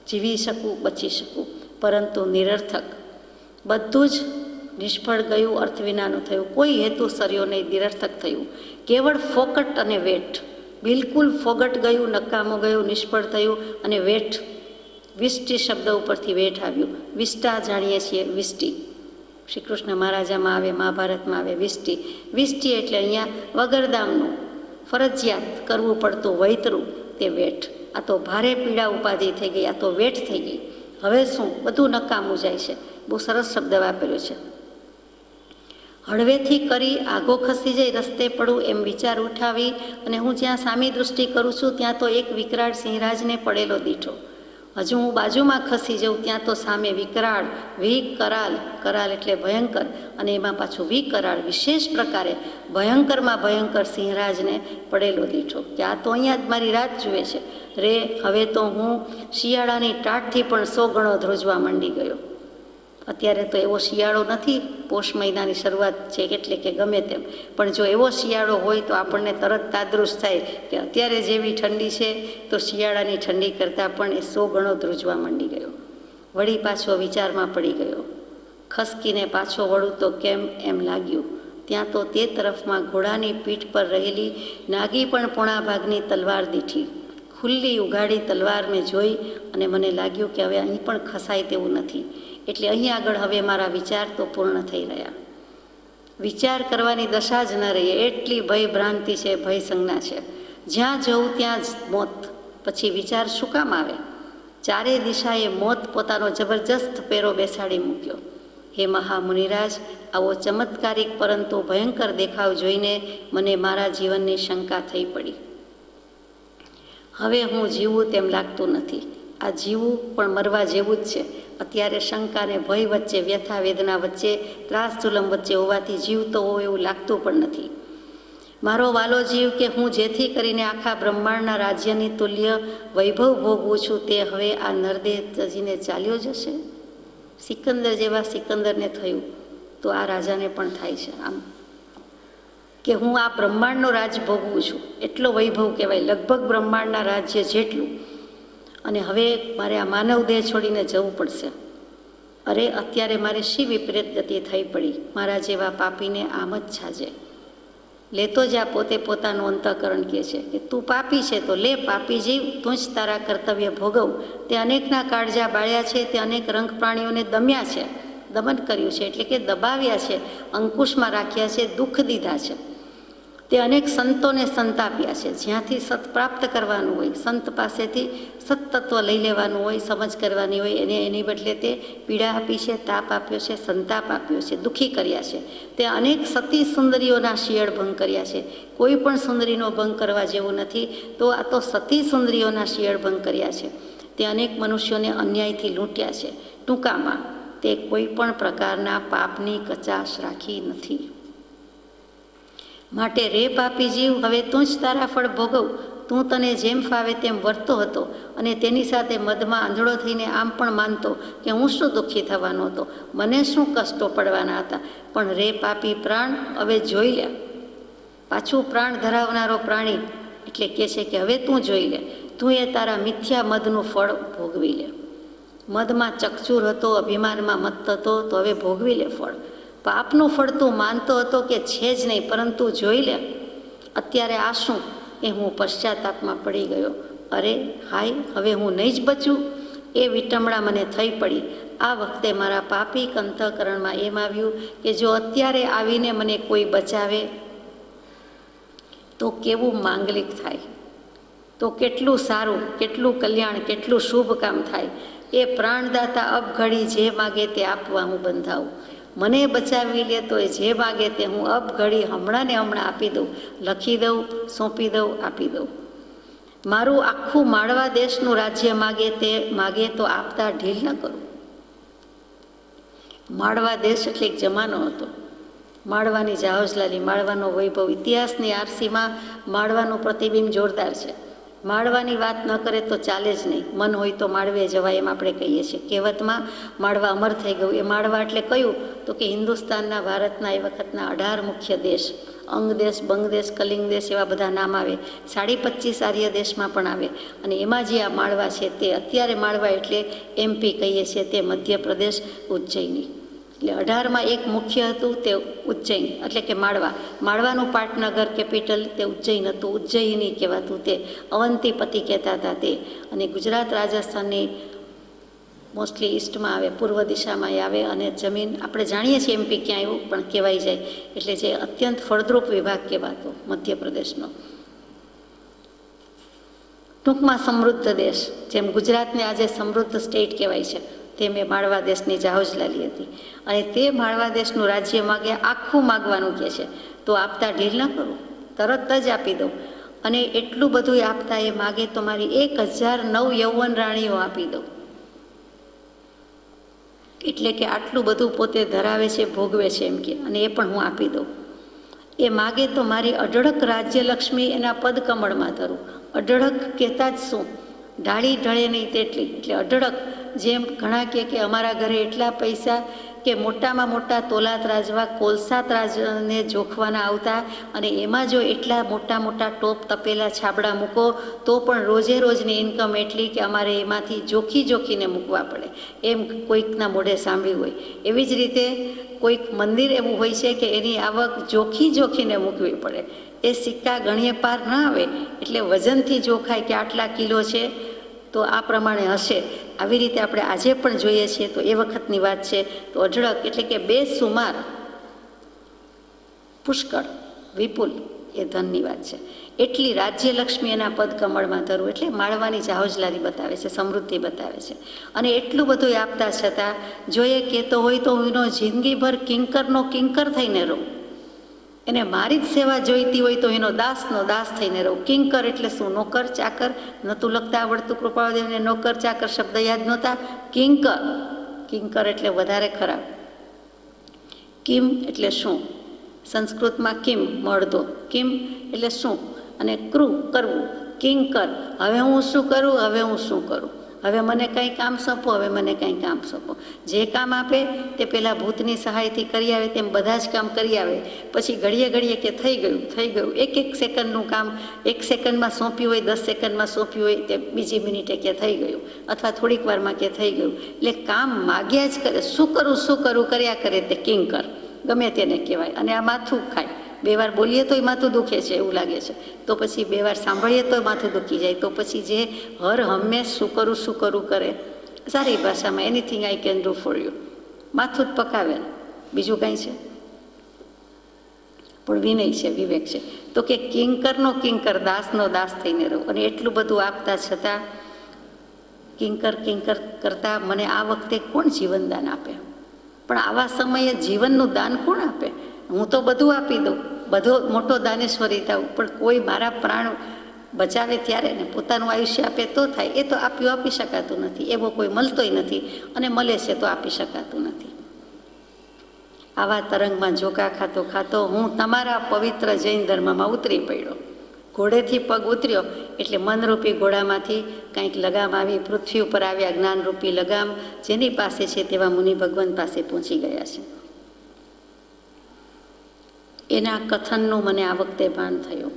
જીવી શકું, બચી શકું. પરંતુ નિરર્થક, બધું જ નિષ્ફળ ગયું, અર્થ વિનાનું થયું. કોઈ હેતુ સર્યો નહીં, નિરર્થક થયું. કેવળ ફોકટ અને વેઠ, બિલકુલ ફોગટ ગયું, નકામું ગયું, નિષ્ફળ થયું. અને વેઠ, વિષ્ટિ શબ્દ ઉપરથી વેઠ આવ્યું. વિષ્ટા જાણીએ છીએ, વિષ્ટિ શ્રી કૃષ્ણ મહારાજામાં આવે, મહાભારતમાં આવે વિષ્ટિ. વિષ્ટિ એટલે અહીંયા વગરદામનું ફરજિયાત કરવું પડતું વૈતરું, તે વેઠ. આ તો ભારે પીડા ઉપાધિ થઈ ગઈ, આ તો વેઠ થઈ ગઈ. હવે શું, બધું નકામું જાય છે. બહુ સરસ શબ્દ વાપર્યો છે. હળવેથી કરી આગો ખસી જઈ રસ્તે પડું એમ વિચાર ઉઠાવી અને હું જ્યાં સામી દૃષ્ટિ કરું છું ત્યાં તો એક વિકરાળ સિંહરાજને પડેલો દીઠો. હજુ હું બાજુમાં ખસી જાઉં ત્યાં તો સામે વિકરાળ કરાલ, કરાલ એટલે ભયંકર, અને એમાં પાછું વિકરાળ વિશેષ પ્રકારે ભયંકરમાં ભયંકર સિંહરાજને પડેલો દીઠો કે આ તો અહીંયા જ મારી રાત જુએ છે. રે હવે તો હું શિયાળાની ટાઢથી પણ 100 ગણો ધ્રુજવા માંડી ગયો. અત્યારે તો એવો શિયાળો નથી, પોષ મહિનાની શરૂઆત છે એટલે કે ગમે તેમ, પણ જો એવો શિયાળો હોય તો આપણને તરત તાદૃશ થાય કે અત્યારે જેવી ઠંડી છે તો શિયાળાની ઠંડી કરતાં પણ એ 100 ગણો ધ્રુજવા માંડી ગયો. વળી પાછો વિચારમાં પડી ગયો. ખસકીને પાછો વળું તો કેમ એમ લાગ્યું. ત્યાં તો તે તરફમાં ઘોડાની પીઠ પર રહેલી નાગી પણ પોણા ભાગની તલવાર દીઠી. ખુલ્લી ઉઘાડી તલવાર મેં જોઈ અને મને લાગ્યું કે હવે અહીં પણ ખસાય તેવું નથી. એટલે અહીં આગળ હવે મારા વિચાર તો પૂર્ણ થઈ રહ્યા. વિચાર કરવાની દશા જ ન રહી, એટલી ભય ભ્રાંતિ છે, ભય સંજ્ઞા છે. જ્યાં જવું ત્યાં જ મોત, પછી વિચાર શું કામ આવે? ચારે દિશાએ મોત પોતાનો જબરજસ્ત પેરો બેસાડી મૂક્યો. હે મહામુનિરાજ, આવો ચમત્કારિક પરંતુ ભયંકર દેખાવ જોઈને મને મારા જીવનની શંકા થઈ પડી. હવે હું જીવવું તેમ લાગતું નથી. આ જીવવું પણ મરવા જેવું જ છે. અત્યારે શંકા અને ભય વચ્ચે, વ્યથા વેદના વચ્ચે, ત્રાસ જુલમ વચ્ચે હોવાથી જીવતો હોય એવું લાગતું પણ નથી. મારો વાલો જીવ કે હું જેથી કરીને આખા બ્રહ્માંડના રાજ્યની તુલ્ય વૈભવ ભોગવું છું તે હવે આ નરદેહ ત્યજીને ચાલ્યો જશે. સિકંદર જેવા સિકંદરને થયું તો આ રાજાને પણ થાય છે આમ કે હું આ બ્રહ્માંડનો રાજ ભોગવું છું, એટલો વૈભવ કહેવાય, લગભગ બ્રહ્માંડના રાજ્ય જેટલું, અને હવે મારે આ માનવ દેહ છોડીને જવું પડશે. અરે અત્યારે મારે શી વિપરીત ગતિ થઈ પડી. મારા જેવા પાપીને આમ જ છાજે. લેતો જ આ પોતે પોતાનું અંતઃકરણ કહે છે કે તું પાપી છે તો લે, પાપી જીવ, તું જ તારા કર્તવ્ય ભોગવ. તે અનેકના કાળજા બાળ્યા છે, તે અનેક રંગ પ્રાણીઓને દમ્યા છે, દમન કર્યું છે એટલે કે દબાવ્યા છે, અંકુશમાં રાખ્યા છે, દુઃખ દીધા છે. તે અનેક સંતોને સંતાપ્યા છે. જ્યાંથી સત પ્રાપ્ત કરવાનું હોય, સંત પાસેથી સત્તત્વ લઈ લેવાનું હોય, સમજ કરવાની હોય, એની બદલે તે પીડા આપી છે, તાપ આપ્યો છે, સંતાપ આપ્યો છે, દુઃખી કર્યા છે. તે અનેક સતી સુંદરીઓના શિયળ ભંગ કર્યા છે. કોઈ પણ સુંદરીનો ભંગ કરવા જેવું નથી, તો આ તો સતી સુંદરીઓના શિયળ ભંગ કર્યા છે. તે અનેક મનુષ્યોને અન્યાયથી લૂંટ્યા છે. ટૂંકામાં તે કોઈ પણ પ્રકારના પાપની કચાશ રાખી નથી. માટે રે પાપી જીવ, હવે તું જ તારા ફળ ભોગવ. તું તને જેમ ફાવે તેમ વર્તો હતો અને તેની સાથે મદમાં આંધળો થઈને આમ પણ માનતો કે હું શું દુઃખી થવાનો હતો, મને શું કષ્ટો પડવાના હતા. પણ રે પાપી પ્રાણ, હવે જોઈ લે. પાછું પ્રાણ ધરાવનારો પ્રાણી એટલે કહે છે કે હવે તું જોઈ લે, તું એ તારા મિથ્યા મદનું ફળ ભોગવી લે. મદમાં ચકચૂર હતો, અભિમાનમાં મત્ત હતો, તો હવે ભોગવી લે ફળ. પાપનું ફળ તું માનતો હતો કે છે જ નહીં, પરંતુ જોઈ લે અત્યારે આ શું, એ હું પશ્ચાતાપમાં પડી ગયો. અરે હાય, હવે હું નહીં જ બચું, એ વિટમણા મને થઈ પડી. આ વખતે મારા પાપી અંતઃકરણમાં એમ આવ્યું કે જો અત્યારે આવીને મને કોઈ બચાવે તો કેવું માંગલિક થાય, તો કેટલું સારું, કેટલું કલ્યાણ, કેટલું શુભ કામ થાય. એ પ્રાણદાતા અબઘડી જે માગે તે આપવા હું બંધાવું. મને બચાવી લે તો એ જે માગે તે હું અબઘડી હમણાં ને હમણાં આપી દઉં, લખી દઉં, સોંપી દઉં, આપી દઉં. મારું આખું માળવા દેશનું રાજ્ય માગે તો આપતા ઢીલ ન કરું. માળવા દેશ એટલે એક જમાનો હતો. માળવાની જાહોજલાલી, માળવાનો વૈભવ, ઇતિહાસની આરસીમાં માળવાનું પ્રતિબિંબ જોરદાર છે. માળવાની વાત ન કરે તો ચાલે જ નહીં. મન હોય તો માળવે જવાય એમ આપણે કહીએ છીએ. કહેવતમાં માળવા અમર થઈ ગયું. એ માળવા એટલે કયું? તો કે હિન્દુસ્તાનના, ભારતના એ વખતના 18 મુખ્ય દેશ, અંગ દેશ, બંગ દેશ, કલિંગ દેશ, એવા બધા નામ આવે. 25.5 આર્ય દેશમાં પણ આવે. અને એમાં જે આ માળવા છે તે અત્યારે માળવા એટલે MP કહીએ છીએ, તે મધ્યપ્રદેશ, ઉજ્જૈની. એટલે 18માં એક મુખ્ય હતું તે ઉજ્જૈન એટલે કે માળવા. માળવાનું પાટનગર કેપિટલ તે ઉજ્જૈન હતું. ઉજ્જૈની કહેવાતું તે, અવંતીપતિ કહેતા હતા તે. અને ગુજરાત રાજસ્થાનની મોસ્ટલી ઈસ્ટમાં આવે, પૂર્વ દિશામાં આવે. અને જમીન આપણે જાણીએ છીએ MP ક્યાં આવ્યું પણ કહેવાય જાય, એટલે જે અત્યંત ફળદ્રુપ વિભાગ કહેવાતો મધ્યપ્રદેશનો. ટૂંકમાં સમૃદ્ધ દેશ, જેમ ગુજરાતને આજે સમૃદ્ધ સ્ટેટ કહેવાય છે, તે મેં માળવા દેશની જાહોજલાલી હતી. અને તે માળવા દેશનું રાજ્ય માગે આખું માગવાનું કહે છે, તો આપતા ઢીલ ન કરું, તરત જ આપી દઉં. અને એટલું બધું આપતા એ માગે તો મારી 1009 યૌવન રાણીઓ આપી દઉં. એટલે કે આટલું બધું પોતે ધરાવે છે, ભોગવે છે એમ કે, અને એ પણ હું આપી દઉં. એ માગે તો મારી અઢળક રાજ્યલક્ષ્મી એના પદકમળમાં ધરું. અઢળક કહેતા જ શું, ઢાળી ઢળે નહીં તેટલી, એટલે અઢળક. જેમ ઘણા કહે કે અમારા ઘરે એટલા પૈસા કે મોટામાં મોટા તોલા ત્રાજવા કોલસા ત્રાજને જોખવાના આવતા, અને એમાં જો એટલા મોટા મોટા ટોપ તપેલા છાબડા મૂકો તો પણ રોજે રોજની ઇન્કમ એટલી કે અમારે એમાંથી જોખી જોખીને મૂકવા પડે, એમ કોઈકના મોઢે સાંભળ્યું હોય. એવી જ રીતે કોઈક મંદિર એવું હોય છે કે એની આવક જોખી જોખીને મૂકવી પડે. એ સિક્કા ગણીએ પાર ન આવે, એટલે વજનથી જોખાય કે આટલા કિલો છે તો આ પ્રમાણે હશે. આવી રીતે આપણે આજે પણ જોઈએ છીએ. તો એ વખતની વાત છે. તો અઢળક એટલે કે બેસુમાર, પુષ્કળ, વિપુલ એ ધનની વાત છે. એટલી રાજ્યલક્ષ્મી એના પદકમળમાં ધરું, એટલે માળવાની જાહોજલાલી બતાવે છે, સમૃદ્ધિ બતાવે છે. અને એટલું બધું આપતા છતાં જો એ કહેતો હોય તો હું એનો જિંદગીભર કિંકરનો કિંકર થઈને રહું. એને મારી જ સેવા જોઈતી હોય તો એનો દાસનો દાસ થઈને રહું. કિંકર એટલે શું? નોકર ચાકર. નહોતું લખતા આવડતું કૃપાળદેવને નોકર ચાકર શબ્દ યાદ નહોતા. કિંકર, કિંકર એટલે વધારે ખરાબ. કિમ એટલે શું? સંસ્કૃતમાં કિમ મળદો, કિમ એટલે શું, અને ક્રુ કરવું, કિંકર. હવે હું શું કરું, હવે હું શું કરું, હવે મને કંઈ કામ સોંપો, હવે મને કંઈ કામ સોંપો. જે કામ આપે તે પહેલાં ભૂતની સહાયથી કરી આવે તેમ બધા જ કામ કરી આવે. પછી ઘડીએ ઘડીએ કે થઈ ગયું, થઈ ગયું. એક સેકન્ડનું કામ 1 સેકન્ડમાં સોંપ્યું હોય, 10 સેકન્ડમાં સોંપ્યું હોય તે બીજી મિનિટે કે થઈ ગયું, અથવા થોડીક વારમાં કે થઈ ગયું. એટલે કામ માગ્યા જ કરે. શું કરું કર્યા કરે તે કિંકર, ગમે તેને કહેવાય. અને આ માથું ખાય. 2 વાર બોલીએ તોય માથું દુખે છે એવું લાગે છે, તો પછી 2 વાર સાંભળીએ તો માથું દુખી જાય. તો પછી જે હર હંમેશ શું કરું કરે, સારી ભાષામાં anything I can do for you, માથું જ પકાવે ને બીજું કાંઈ છે? પણ વિનય છે, વિવેક છે. તો કે કિંકરનો કિંકર, દાસનો દાસ થઈને રહું. અને એટલું બધું આપતા છતાં કિંકર કરતાં મને આ વખતે કોણ જીવનદાન આપે? પણ આવા સમયે જીવનનું દાન કોણ આપે? હું તો બધું આપી દઉં, બધો મોટો દાનેશ્વરી થાઉં, પણ કોઈ મારા પ્રાણ બચાવે ત્યારે ને, પોતાનું આયુષ્ય આપે તો થાય. એ તો આપી શકાતું નથી, એવો કોઈ મળતોય નથી, અને મળે છે તો આપી શકાતું નથી. આવા તરંગમાં ઝોકા ખાતો ખાતો હું તમારા પવિત્ર જૈન ધર્મમાં ઉતરી પડ્યો. ઘોડેથી પગ ઉતર્યો એટલે મનરૂપી ઘોડામાંથી કંઈક લગામ આવી, પૃથ્વી ઉપર આવ્યા જ્ઞાનરૂપી લગામ. જેની પાસે છે તેવા મુનિ ભગવાન પાસે પહોંચી ગયા છે. એના કથનનું મને આ વખતે ભાન થયું.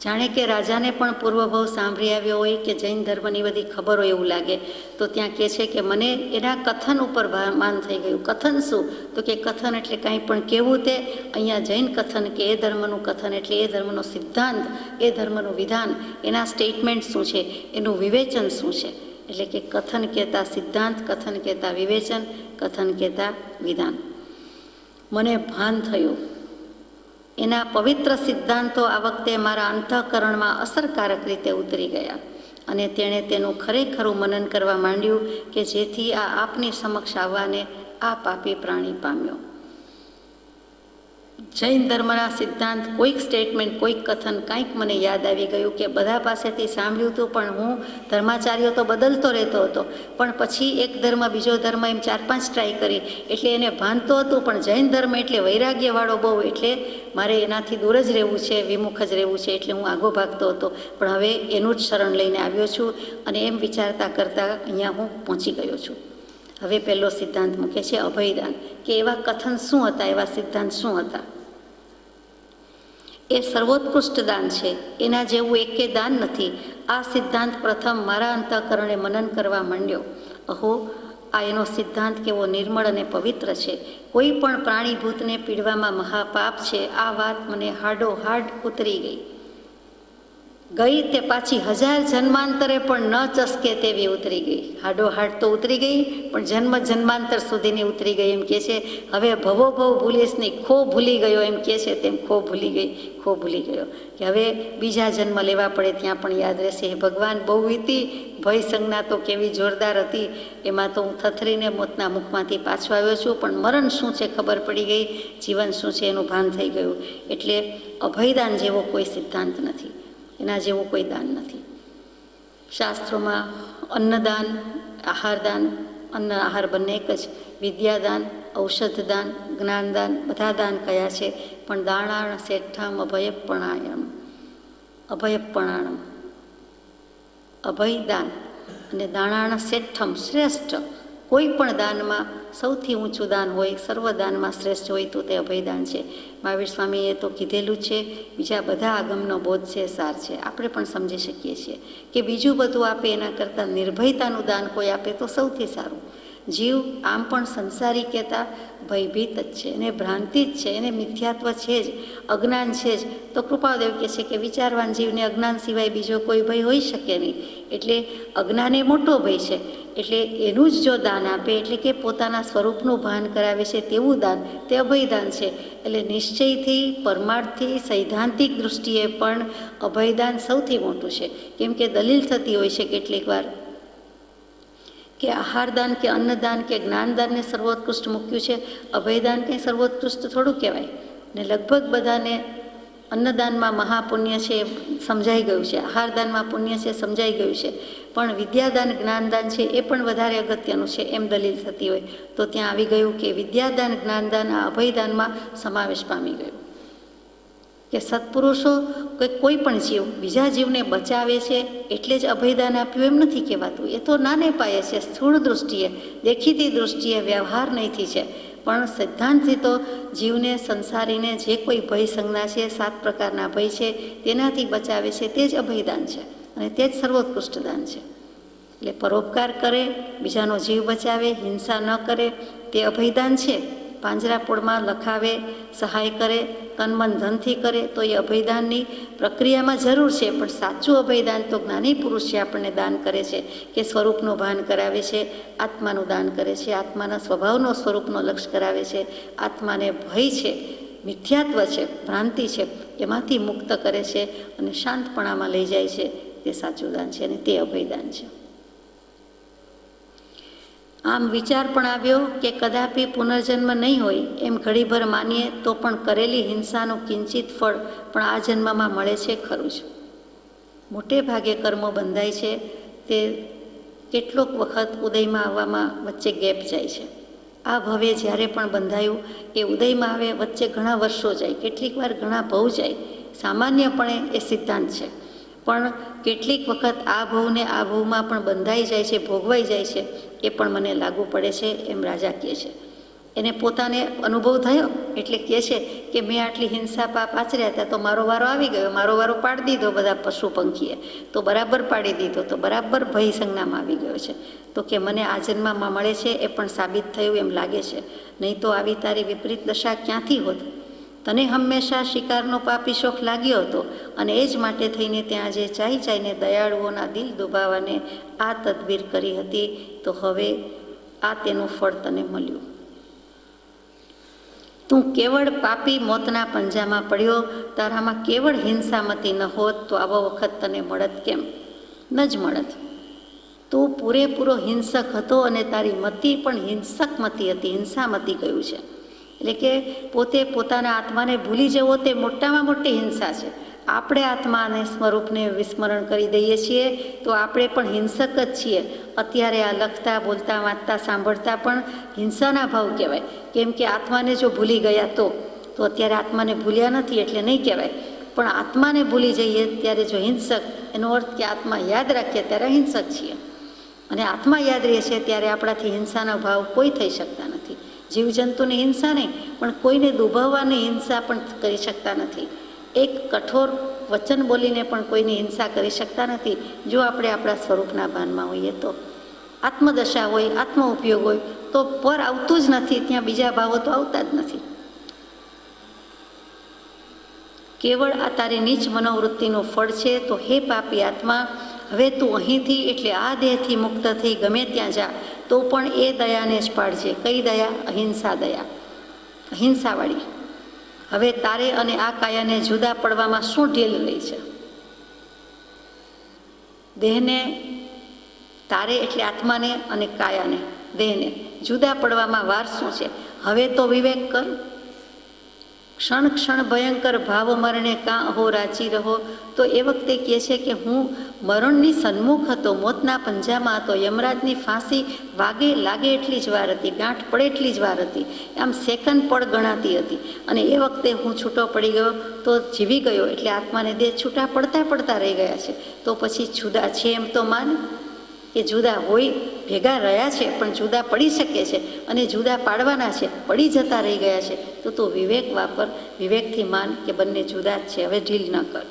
જાણે કે રાજાને પણ પૂર્વભાવ સાંભળી આવ્યો હોય કે જૈન ધર્મની બધી ખબર હોય એવું લાગે. તો ત્યાં કહે છે કે મને એના કથન ઉપર માન થઈ ગયું. કથન શું? તો કે કથન એટલે કાંઈ પણ કહેવું તે. અહીંયા જૈન કથન કે એ ધર્મનું કથન એટલે એ ધર્મનો સિદ્ધાંત, એ ધર્મનું વિધાન, એના સ્ટેટમેન્ટ શું છે, એનું વિવેચન શું છે. એટલે કે કથન કહેતા સિદ્ધાંત, કથન કહેતા વિવેચન, કથન કહેતા વિધાન. મને ભાન થયું. એના પવિત્ર સિદ્ધાંતો આ વખતે મારા અંતઃકરણમાં અસરકારક રીતે ઉતરી ગયા, અને તેણે તેનું ખરેખરું મનન કરવા માંડ્યું કે જેથી આ આપની સમક્ષ આવવાને આ પાપી પ્રાણી પામ્યો. જૈન ધર્મના સિદ્ધાંત, કોઈક સ્ટેટમેન્ટ, કોઈક કથન, કાંઈક મને યાદ આવી ગયું કે બધા પાસેથી સાંભળ્યું હતું, પણ હું ધર્માચાર્યો તો બદલતો રહેતો હતો. પણ પછી એક ધર્મ બીજો ધર્મ એમ 4-5 ટ્રાય કરી એટલે એને ભાનતો હતું. પણ જૈન ધર્મ એટલે વૈરાગ્યવાળો બહુ, એટલે મારે એનાથી દૂર જ રહેવું છે, વિમુખ જ રહેવું છે. એટલે હું આગો ભાગતો હતો. પણ હવે એનું જ શરણ લઈને આવ્યો છું, અને એમ વિચારતા કરતાં અહીંયા હું પહોંચી ગયો છું. હવે પહેલો સિદ્ધાંત મૂકે છે અભયદાન, કે એવા કથન શું હતા, એવા સિદ્ધાંત શું હતા. એ સર્વોત્કૃષ્ટ દાન છે, એના જેવું એકે દાન નથી. આ સિદ્ધાંત પ્રથમ મારા અંતઃકરણે મનન કરવા માંડ્યો. અહો, આ એનો સિદ્ધાંત કેવો નિર્મળ અને પવિત્ર છે. કોઈ પણ પ્રાણીભૂતને પીડવામાં મહાપાપ છે. આ વાત મને હાડોહાડ ઉતરી ગઈ. ગઈ તે પાછી 1000 જન્માંતરે પણ ન ચસકે તેવી ઉતરી ગઈ. હાડોહાડ તો ઉતરી ગઈ, પણ જન્મ જન્માંતર સુધીની ઉતરી ગઈ એમ કહે છે. હવે ભવો ભવ ભૂલીશ નહીં, ખો ભૂલી ગયો એમ કહે છે, તેમ ખો ભૂલી ગઈ, ખો ભૂલી ગયો. કે હવે બીજા જન્મ લેવા પડે ત્યાં પણ યાદ રહેશે. હે ભગવાન, બહુ વીતી, ભય સંજ્ઞા તો કેવી જોરદાર હતી, એમાં તો હું થથરીને મોતના મુખમાંથી પાછો આવ્યો છું, પણ મરણ શું છે ખબર પડી ગઈ, જીવન શું છે એનું ભાન થઈ ગયું. એટલે અભયદાન જેવો કોઈ સિદ્ધાંત નથી, એના જેવું કોઈ દાન નથી. શાસ્ત્રોમાં અન્નદાન, આહારદાન, અન્ન આહાર બંને એક જ, વિદ્યાદાન, ઔષધદાન, જ્ઞાનદાન, બધા દાન કયા છે. પણ દાણાણ શેઠમ અભયપણાયમ, અભયપણાણમ, અભયદાન અને દાણાણ શેઠમ શ્રેષ્ઠ. કોઈ પણ દાનમાં સૌથી ઊંચું દાન હોય, સર્વદાનમાં શ્રેષ્ઠ હોય તો તે અભયદાન છે. મહાવીર સ્વામીએ તો કીધેલું છે. બીજા બધા આગમનો બોધ છે, સાર છે, આપણે પણ સમજી શકીએ છીએ કે બીજું બધું આપે એના કરતાં નિર્ભયતાનું દાન કોઈ આપે તો સૌથી સારું. જીવ આમ પણ સંસારી કહેતા ભયભીત જ છે, એને ભ્રાંતિ જ છે, એને મિથ્યાત્વ છે જ, અજ્ઞાન છે જ. તો કૃપાદેવ કહે છે કે વિચારવાન જીવને અજ્ઞાન સિવાય બીજો કોઈ ભય હોઈ શકે નહીં. એટલે અજ્ઞાન એ મોટો ભય છે. એટલે એનું જ જો દાન આપે, એટલે કે પોતાના સ્વરૂપનું ભાન કરાવે છે તેવું દાન, તે અભયદાન છે. એટલે નિશ્ચયથી, પરમાર્થથી, સૈદ્ધાંતિક દૃષ્ટિએ પણ અભયદાન સૌથી મોટું છે. કેમ કે દલીલ થતી હોય છે કેટલીક વાર કે આહારદાન કે અન્નદાન કે જ્ઞાનદાનને સર્વોત્કૃષ્ટ મૂક્યું છે, અભયદાન કંઈ સર્વોત્કૃષ્ટ થોડું કહેવાય. ને લગભગ બધાને અન્નદાનમાં મહાપુણ્ય છે સમજાઈ ગયું છે, આહારદાનમાં પુણ્ય છે સમજાઈ ગયું છે, પણ વિદ્યાદાન જ્ઞાનદાન છે એ પણ વધારે અગત્યનું છે એમ દલીલ થતી હોય તો ત્યાં આવી ગયું કે વિદ્યાદાન જ્ઞાનદાન આ અભયદાનમાં સમાવેશ પામી ગયો. કે સત્પુરુષો કે કોઈ પણ જીવ બીજા જીવને બચાવે છે એટલે જ અભયદાન આપ્યું એમ નથી કહેવાતું. એ તો નાને પાયે છે, સ્થૂળ દૃષ્ટિએ, દેખીતી દૃષ્ટિએ, વ્યવહાર નહીંથી છે. પણ સિદ્ધાંતથી તો જીવને, સંસારીને જે કોઈ ભય સંજ્ઞા છે, 7 પ્રકારના ભય છે તેનાથી બચાવે છે, તે જ અભયદાન છે અને તે જ સર્વોત્કૃષ્ટ દાન છે. એટલે પરોપકાર કરે, બીજાનો જીવ બચાવે, હિંસા ન કરે, તે અભયદાન છે. પાંજરાપોળમાં લખાવે, સહાય કરે, તન મન ધનથી કરે તો એ અભયદાનની પ્રક્રિયામાં જરૂર છે. પણ સાચું અભયદાન તો જ્ઞાની પુરુષ છે આપણને દાન કરે છે કે સ્વરૂપનું ભાન કરાવે છે, આત્માનું દાન કરે છે, આત્માના સ્વભાવનો સ્વરૂપનો લક્ષ્ય કરાવે છે, આત્માને ભય છે, મિથ્યાત્વ છે, ભ્રાંતિ છે, એમાંથી મુક્ત કરે છે અને શાંતપણામાં લઈ જાય છે. તે સાચું દાન છે અને તે અભયદાન છે. આમ વિચાર પણ આવ્યો કે કદાપી પુનર્જન્મ નહીં હોય એમ ઘડીભર માનીએ તો પણ કરેલી હિંસાનું કિંચિત ફળ પણ આ જન્મમાં મળે છે ખરું જ. મોટે ભાગે કર્મો બંધાય છે તે કેટલોક વખત ઉદયમાં આવવામાં વચ્ચે ગેપ જાય છે. આ ભવે જ્યારે પણ બંધાયું એ ઉદયમાં આવે વચ્ચે ઘણા વર્ષો જાય, કેટલીક વાર ઘણા ભવ જાય. સામાન્યપણે એ સિદ્ધાંત છે. પણ કેટલીક વખત આ ભવને આ ભવમાં પણ બંધાઈ જાય છે, ભોગવાઈ જાય છે. એ પણ મને લાગુ પડે છે એમ રાજા કહે છે. એને પોતાને અનુભવ થયો એટલે કહે છે કે મેં આટલી હિંસા પાપ આચર્યા હતા તો મારો વારો આવી ગયો, મારો વારો પાડી દીધો બધા પશુ પંખીએ, તો બરાબર પાડી દીધો, તો બરાબર ભય સંજ્ઞામાં આવી ગયો છે. તો કે મને આ જન્મમાં મળે છે એ પણ સાબિત થયું એમ લાગે છે, નહીં તો આવી તારી વિપરીત દશા ક્યાંથી હોત. તને હંમેશા શિકારનો પાપી શોખ લાગ્યો હતો અને એ જ માટે થઈને ત્યાં જે ચાઈ ચાઈને દયાળુઓના દિલ દુભાવવાને આ તદબીર કરી હતી, તો હવે આ તેનું ફળ તને મળ્યું. તું કેવળ પાપી મોતના પંજામાં પડ્યો, તારામાં કેવળ હિંસામતી ન હોત તો આવો વખત તને મળત કેમ? ન જ મળત. તું પૂરેપૂરો હિંસક હતો અને તારી મતી પણ હિંસક મતી હતી, હિંસામતી ગયું છે. એટલે કે પોતે પોતાના આત્માને ભૂલી જવો તે મોટામાં મોટી હિંસા છે. આપણે આત્માને સ્વરૂપને વિસ્મરણ કરી દઈએ છીએ તો આપણે પણ હિંસક જ છીએ. અત્યારે આ લખતા, બોલતા, વાંચતા, સાંભળતા પણ હિંસાના ભાવ કહેવાય. કેમ કે આત્માને જો ભૂલી ગયા તો અત્યારે આત્માને ભૂલ્યા નથી એટલે નહીં કહેવાય. પણ આત્માને ભૂલી જઈએ ત્યારે જો હિંસક, એનો અર્થ કે આત્મા યાદ રાખીએ ત્યારે હિંસક છીએ. અને આત્મા યાદ રહે છે ત્યારે આપણાથી હિંસાના ભાવ કોઈ થઈ શકતા નથી. જીવજંતુની હિંસા નહીં, પણ કોઈને દુભાવવાની હિંસા પણ કરી શકતા નથી. એક કઠોર વચન બોલીને પણ કોઈની હિંસા કરી શકતા નથી જો આપણે આપણા સ્વરૂપના ભાનમાં હોઈએ તો. આત્મદશા હોય, આત્મ ઉપયોગ હોય તો પર આવતું જ નથી, ત્યાં બીજા ભાવો તો આવતા જ નથી. કેવળ આ તારી નીચ મનોવૃત્તિનું ફળ છે. તો હે પાપી આત્મા, હવે તું અહીંથી એટલે આ દેહથી મુક્ત થઈ ગમે ત્યાં જા, તો પણ એ દયાને જ પાડજે. કઈ દયા? અહિંસા દયા, અહિંસાવાળી. હવે તારે અને આ કાયાને જુદા પડવામાં શું ઢીલ રહી છે? દેહને તારે એટલે આત્માને અને કાયાને, દેહને જુદા પડવામાં વાર શું છે? હવે તો વિવેક કર. ક્ષણ ક્ષણ ભયંકર ભાવ મરણે કાં અહો રાચી રહો. તો એ વખતે કહે છે કે હું મરણની સન્મુખ હતો, મોતના પંજામાં હતો, યમરાજની ફાંસી વાગે લાગે એટલી જ વાર હતી, ગાંઠ પડે એટલી જ વાર હતી, આમ સેકન્ડ પળ ગણાતી હતી. અને એ વખતે હું છૂટો પડી ગયો તો જીવી ગયો, એટલે આત્માને દેહ છૂટા પડતા પડતા રહી ગયા છે. તો પછી જુદા છે એમ તો માન, કે જુદા હોય, ભેગા રહ્યા છે પણ જુદા પડી શકે છે, અને જુદા પાડવાના છે, પડી જતા રહી ગયા છે. તો તું વિવેક વાપર, વિવેકથી માન કે બંને જુદા જ છે, હવે ઢીલ ન કર.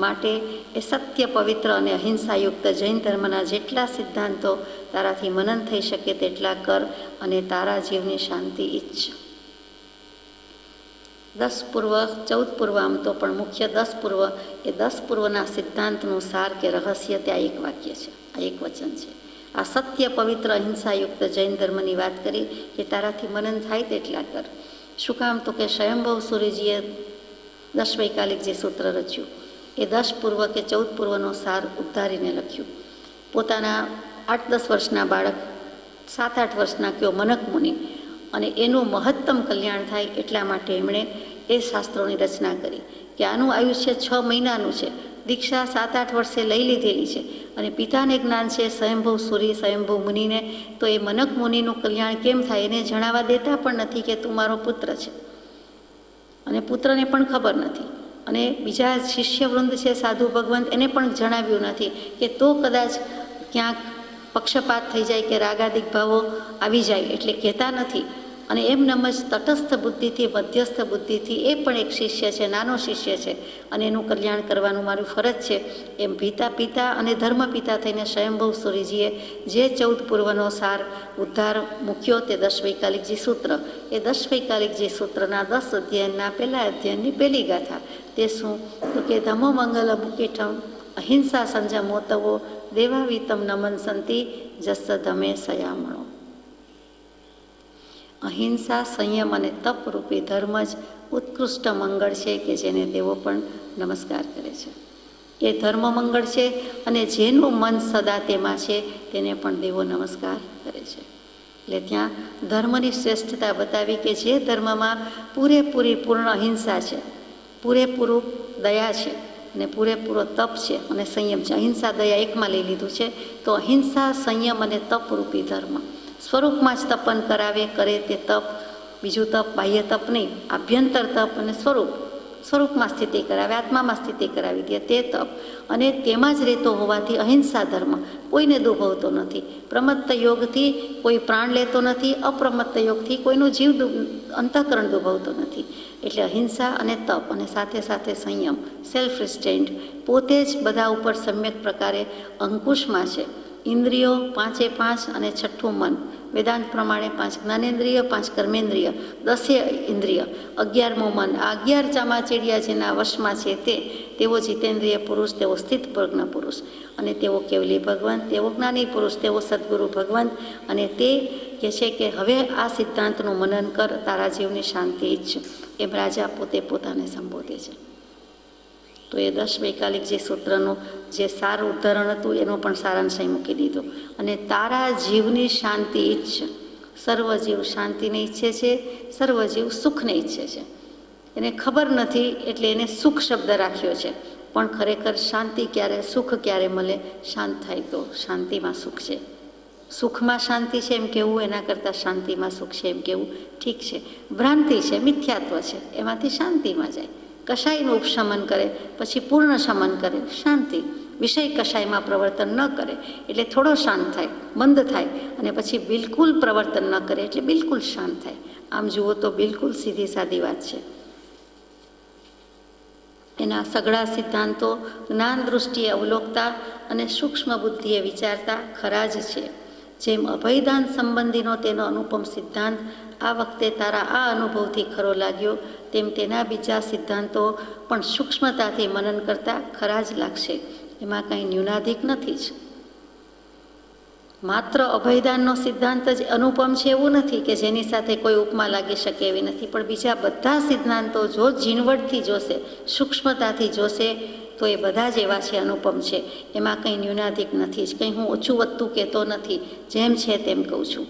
માટે એ સત્ય, પવિત્ર અને અહિંસાયુક્ત જૈન ધર્મના જેટલા સિદ્ધાંતો તારાથી મનન થઈ શકે તેટલા કર, અને તારા જીવની શાંતિ ઈચ્છ. 10 પૂર્વ 14 પૂર્વ આમ તો, પણ મુખ્ય 10 પૂર્વ, એ 10 પૂર્વના સિદ્ધાંતનું સાર કે રહસ્ય ત્યાં એક વાક્ય છે, આ એક વચન છે. આ સત્ય, પવિત્ર, અહિંસાયુક્ત જૈન ધર્મની વાત કરી કે તારાથી મનન થાય તેટલા કર. શું કામ? તો કે સ્વયંભવ સૂર્યજીએ 10 વૈકાલિક જે સૂત્ર રચ્યું એ 10 પૂર્વ કે 14 પૂર્વનો સાર ઉદ્ધારીને લખ્યું. પોતાના 8-10 વર્ષના બાળક, 7-8 વર્ષના કયો મનક મુનિ, અને એનું મહત્તમ કલ્યાણ થાય એટલા માટે એમણે એ શાસ્ત્રોની રચના કરી કે આનું આયુષ્ય 6 મહિનાનું છે, દીક્ષા 7-8 વર્ષે લઈ લીધેલી છે, અને પિતાને જ્ઞાન છે સ્વયંભવ સૂર્ય, સ્વયંભવ મુનિને. તો એ મનક મુનિનું કલ્યાણ કેમ થાય એને જણાવવા દેતા પણ નથી કે તું મારો પુત્ર છે, અને પુત્રને પણ ખબર નથી. અને બીજા શિષ્યવૃંદ છે, સાધુ ભગવંત, એને પણ જણાવ્યું નથી કે તો કદાચ ક્યાંક પક્ષપાત થઈ જાય કે રાગાદિક ભાવો આવી જાય, એટલે કહેતા નથી. અને એમનેમ જ તટસ્થ બુદ્ધિથી, મધ્યસ્થ બુદ્ધિથી, એ પણ એક શિષ્ય છે, નાનો શિષ્ય છે, અને એનું કલ્યાણ કરવાનું મારું ફરજ છે, એમ પિતા અને ધર્મપિતા થઈને સ્વયંભવ સૂર્યજીએ જે 14 પૂર્વનો સાર ઉદ્ધાર મૂક્યો તે 10 વૈકાલિકજી સૂત્ર. એ 10 વૈકાલિકજી સૂત્રના 10 અધ્યાયના પહેલા અધ્યાયની પહેલી ગાથા. તે શું? તો કે ધમો મંગલ મુકીઠમ અહિંસા સંજમોતવો દેવાવીતમ નમન સંતિ જસ ધમે સયામણો. અહિંસા, સંયમ અને તપરૂપી ધર્મ જ ઉત્કૃષ્ટ મંગળ છે કે જેને તેઓ પણ નમસ્કાર કરે છે. એ ધર્મ મંગળ છે, અને જેનું મન સદા તેમાં છે તેને પણ દેવો નમસ્કાર કરે છે. એટલે ત્યાં ધર્મની શ્રેષ્ઠતા બતાવી કે જે ધર્મમાં પૂરેપૂરી પૂર્ણ અહિંસા છે, પૂરેપૂરું દયા છે, અને પૂરેપૂરો તપ છે અને સંયમ છે. અહિંસા દયા એકમાં લઈ લીધું છે. તો અહિંસા, સંયમ અને તપરૂપી ધર્મ સ્વરૂપમાં જ તપન કરે તે તપ, બીજું તપ બાહ્ય તપ નહીં, આભ્યંતર તપ, અને સ્વરૂપમાં સ્થિતિ કરાવે, આત્મામાં સ્થિતિ કરાવી દે તે તપ. અને તેમાં જ રહેતો હોવાથી અહિંસા ધર્મ કોઈને દુભવતો નથી. પ્રમત્ત યોગથી કોઈ પ્રાણ લેતો નથી, અપ્રમત્ત યોગથી કોઈનું જીવ અંતઃકરણ દુભવતો નથી. એટલે અહિંસા અને તપ, અને સાથે સાથે સંયમ, સેલ્ફ રિસ્ટ્રેન્ટ, પોતે જ બધા ઉપર સમ્યક પ્રકારે અંકુશમાં છે. ઇન્દ્રિયો 5 અને 6 મન, વેદાંત પ્રમાણે 5 જ્ઞાનેન્દ્રિય, 5 કર્મેન્દ્રિય, 10 ઇન્દ્રિય, 11મું મન. આ 11 ચામાચીડિયા જેના વશમાં છે તેઓ જીતેન્દ્રિય પુરુષ, તેઓ સ્થિત પ્રજ્ઞ પુરુષ, અને તેઓ કેવલી ભગવંત, તેઓ જ્ઞાની પુરુષ, તેઓ સદગુરુ ભગવંત. અને તે કહે છે કે હવે આ સિદ્ધાંતનું મનન કર, તારા જીવની શાંતિ ઈચ્છ, એમ રાજા પોતે પોતાને સંબોધે છે. તો એ 10 વૈકાલિક જે સૂત્રનું જે સાર ઉદાહરણ હતું એનો પણ સારાંશ મૂકી દીધો. અને તારા જીવની શાંતિ ઈચ્છ. સર્વજીવ શાંતિને ઈચ્છે છે, સર્વજીવ સુખને ઈચ્છે છે. એને ખબર નથી એટલે એને સુખ શબ્દ રાખ્યો છે, પણ ખરેખર શાંતિ ક્યારે, સુખ ક્યારે મળે? શાંત થાય તો શાંતિમાં સુખ છે. સુખમાં શાંતિ છે એમ કહેવું એના કરતાં શાંતિમાં સુખ છે એમ કહેવું ઠીક છે. ભ્રાંતિ છે, મિથ્યાત્વ છે, એમાંથી શાંતિમાં જાય. કશાયનું ઉપશમન કરે, પછી પૂર્ણ શમન કરે, શાંતિ. વિષય કશાયમાં પ્રવર્તન ન કરે એટલે થોડો શાંત થાય, મંદ થાય, અને પછી બિલકુલ પ્રવર્તન ન કરે એટલે બિલકુલ શાંત થાય. આમ જુઓ તો બિલકુલ સીધી સાદી વાત છે. એના સઘળા સિદ્ધાંતો જ્ઞાન દૃષ્ટિએ અવલોકતા અને સૂક્ષ્મ બુદ્ધિએ વિચારતા ખરા જ છે. જેમ અભયદાન સંબંધીનો તેનો અનુપમ સિદ્ધાંત આ વખતે તારા આ અનુભવથી ખરો લાગ્યો, તેમ તેના બીજા સિદ્ધાંતો પણ સૂક્ષ્મતાથી મનન કરતાં ખરા જ લાગશે. એમાં કંઈ ન્યૂનાધિક નથી જ. માત્ર અભયદાનનો સિદ્ધાંત જ અનુપમ છે એવું નથી કે જેની સાથે કોઈ ઉપમા લાગી શકે એવી નથી, પણ બીજા બધા સિદ્ધાંતો જો ઝીણવટથી જોશે, સૂક્ષ્મતાથી જોશે, તો એ બધા જ એવા છે, અનુપમ છે. એમાં કંઈ ન્યૂનાધિક નથી જ, કંઈ હું ઓછું વધતું કહેતો નથી, જેમ છે તેમ કહું છું.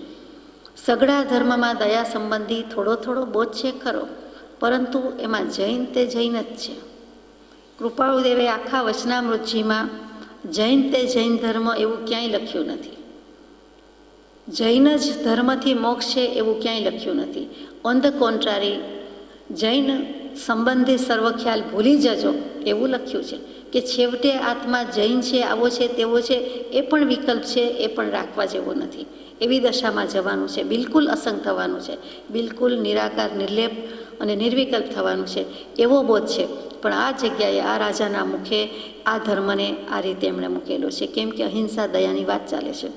સઘળા ધર્મમાં દયા સંબંધી થોડો થોડો બોધ છે ખરો, પરંતુ એમાં જૈન તે જૈન જ છે. કૃપાળુદેવે આખા વચનામૃતજીમાં જૈન તે જૈન ધર્મ એવું ક્યાંય લખ્યું નથી. જૈન જ ધર્મથી મોક્ષ છે એવું ક્યાંય લખ્યું નથી. ઓન ધ કોન્ટ્રારી, જૈન સંબંધી સર્વ ખ્યાલ ભૂલી જજો એવું લખ્યું છે કે છેવટે આત્મા જૈન છે, આવો છે, તેવો છે, એ પણ વિકલ્પ છે, એ પણ રાખવા જેવો નથી. એવી દશામાં જવાનું છે, બિલકુલ અસંગ થવાનું છે, બિલકુલ નિરાકાર, નિર્લેપ અને નિર્વિકલ્પ થવાનું છે, એવો બોધ છે. પણ આ જગ્યાએ આ રાજાના મુખે આ ધર્મને આ રીતે એમણે મૂકેલો છે, કેમ કે અહિંસા દયાની વાત ચાલે છે.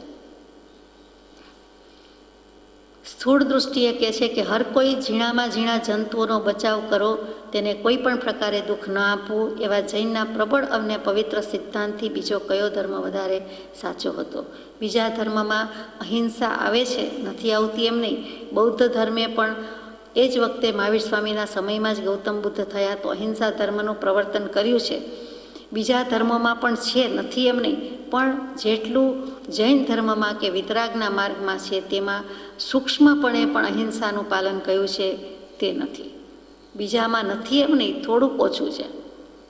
સ્થૂળ દૃષ્ટિએ કહે છે કે હર કોઈ ઝીણામાં ઝીણા જંતુઓનો બચાવ કરો, તેને કોઈ પણ પ્રકારે દુઃખ ન આપવું, એવા જૈનના પ્રબળ અને પવિત્ર સિદ્ધાંતથી બીજો કયો ધર્મ વધારે સાચો હતો? બીજા ધર્મમાં અહિંસા આવે છે, નથી આવતી એમ નહીં. બૌદ્ધ ધર્મે પણ એ જ વખતે મહાવીર સ્વામીના સમયમાં જ ગૌતમ બુદ્ધ થયા તો અહિંસા ધર્મનું પ્રવર્તન કર્યું છે. બીજા ધર્મોમાં પણ છે, નથી એમ નહીં, પણ જેટલું જૈન ધર્મમાં કે વિતરાગના માર્ગમાં છે તેમાં સૂક્ષ્મપણે પણ અહિંસાનું પાલન કયું છે તે નથી. બીજામાં નથી એમ નહીં, થોડુંક ઓછું છે.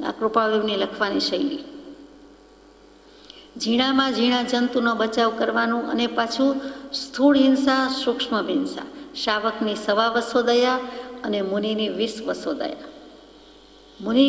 આ કૃપાળુદેવની લખવાની શૈલી, ઝીણામાં ઝીણા જંતુનો બચાવ કરવાનું, અને પાછું સ્થૂળ હિંસા, સૂક્ષ્મ હિંસા, શાવકની 125 દયા અને મુનિની 20 દયા. મુનિ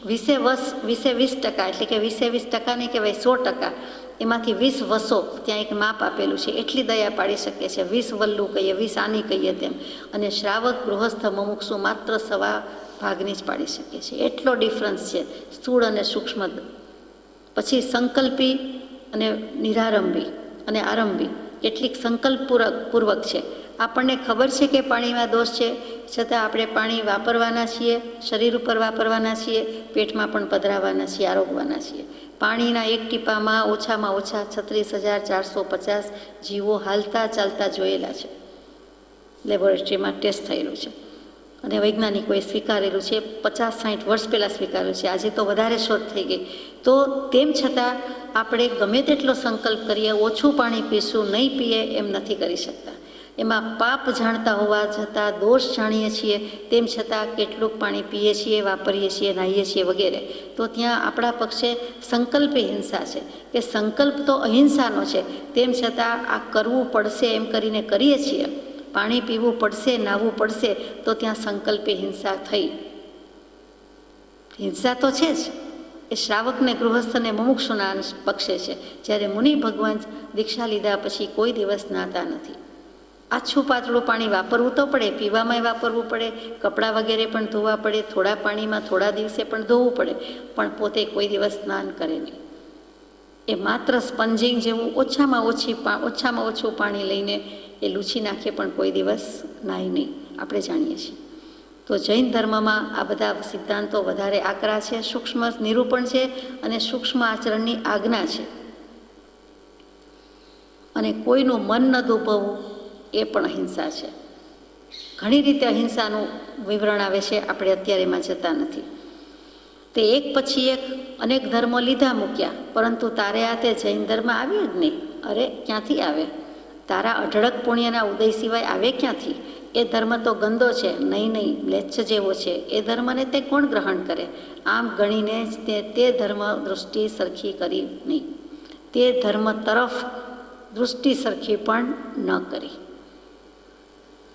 20% એટલે કે 20% નહીં કહેવાય, 100%, એમાંથી 20 વસો, ત્યાં એક માપ આપેલું છે, એટલી દયા પાડી શકે છે. 20 વલ્લુ કહીએ, 20 આની કહીએ તેમ. અને શ્રાવક, ગૃહસ્થ, મુમુક્ષુ માત્ર 1/2 ભાગની જ પાડી શકે છે. એટલો ડિફરન્સ છે સ્થૂળ અને સૂક્ષ્મ. પછી સંકલ્પી અને નિરારંભી અને આરંભી, કેટલીક સંકલ્પપૂર્વક છે. આપણને ખબર છે કે પાણીમાં દોષ છે, છતાં આપણે પાણી વાપરવાના છીએ, શરીર ઉપર વાપરવાના છીએ, પેટમાં પણ પધરાવવાના છીએ, આરોગવાના છીએ. પાણીના એક ટીપામાં ઓછામાં ઓછા 36,450 જીવો હાલતા ચાલતા જોયેલા છે. લેબોરેટરીમાં ટેસ્ટ થયેલું છે અને વૈજ્ઞાનિકોએ સ્વીકારેલું છે. 50-60 વર્ષ પહેલાં સ્વીકારેલું છે. આજે તો વધારે શોધ થઈ ગઈ. તો તેમ છતાં આપણે ગમે તેટલો સંકલ્પ કરીએ, ઓછું પાણી પીશું, નહીં પીએ એમ નથી કરી શકતા. એમાં પાપ જાણતા હોવા છતાં, દોષ જાણીએ છીએ તેમ છતાં કેટલુંક પાણી પીએ છીએ, વાપરીએ છીએ, નાહીએ છીએ વગેરે. તો ત્યાં આપણા પક્ષે સંકલ્પી હિંસા છે કે સંકલ્પ તો અહિંસાનો છે, તેમ છતાં આ કરવું પડશે એમ કરીને કરીએ છીએ. પાણી પીવું પડશે, નાહવું પડશે, તો ત્યાં સંકલ્પી હિંસા થઈ. હિંસા તો છે જ, એ શ્રાવકને, ગૃહસ્થને, મુમુક્ષુના પક્ષે છે. જ્યારે મુનિ ભગવાન દીક્ષા લીધા પછી કોઈ દિવસ નાહતા નથી. આછું પાતળું પાણી વાપરવું તો પડે, પીવામાં વાપરવું પડે, કપડાં વગેરે પણ ધોવા પડે, થોડા પાણીમાં થોડા દિવસે પણ ધોવું પડે, પણ પોતે કોઈ દિવસ સ્નાન કરે નહીં. એ માત્ર સ્પંજિંગ જેવું ઓછામાં ઓછું પાણી લઈને એ લૂછી નાખે, પણ કોઈ દિવસ નાહી નહીં, આપણે જાણીએ છીએ. તો જૈન ધર્મમાં આ બધા સિદ્ધાંતો વધારે આકરા છે, સૂક્ષ્મ નિરૂપણ છે અને સૂક્ષ્મ આચરણની આજ્ઞા છે. અને કોઈનું મન ન દુભવવું એ પણ અહિંસા છે. ઘણી રીતે અહિંસાનું વિવરણ આવે છે, આપણે અત્યારે એમાં જતા નથી. તે એક પછી એક અનેક ધર્મો લીધા મૂક્યા, પરંતુ તારે આ તે જૈન ધર્મ આવ્યો જ નહીં. અરે ક્યાંથી આવે? તારા અઢળક પુણ્યના ઉદય સિવાય આવે ક્યાંથી? એ ધર્મ તો ગંદો છે, નહીં, મ્લેચ્છ જેવો છે, એ ધર્મને તે કોણ ગ્રહણ કરે? આમ ગણીને જ તે ધર્મ દૃષ્ટિ સરખી કરી નહીં, તે ધર્મ તરફ દૃષ્ટિ સરખી પણ ન કરી.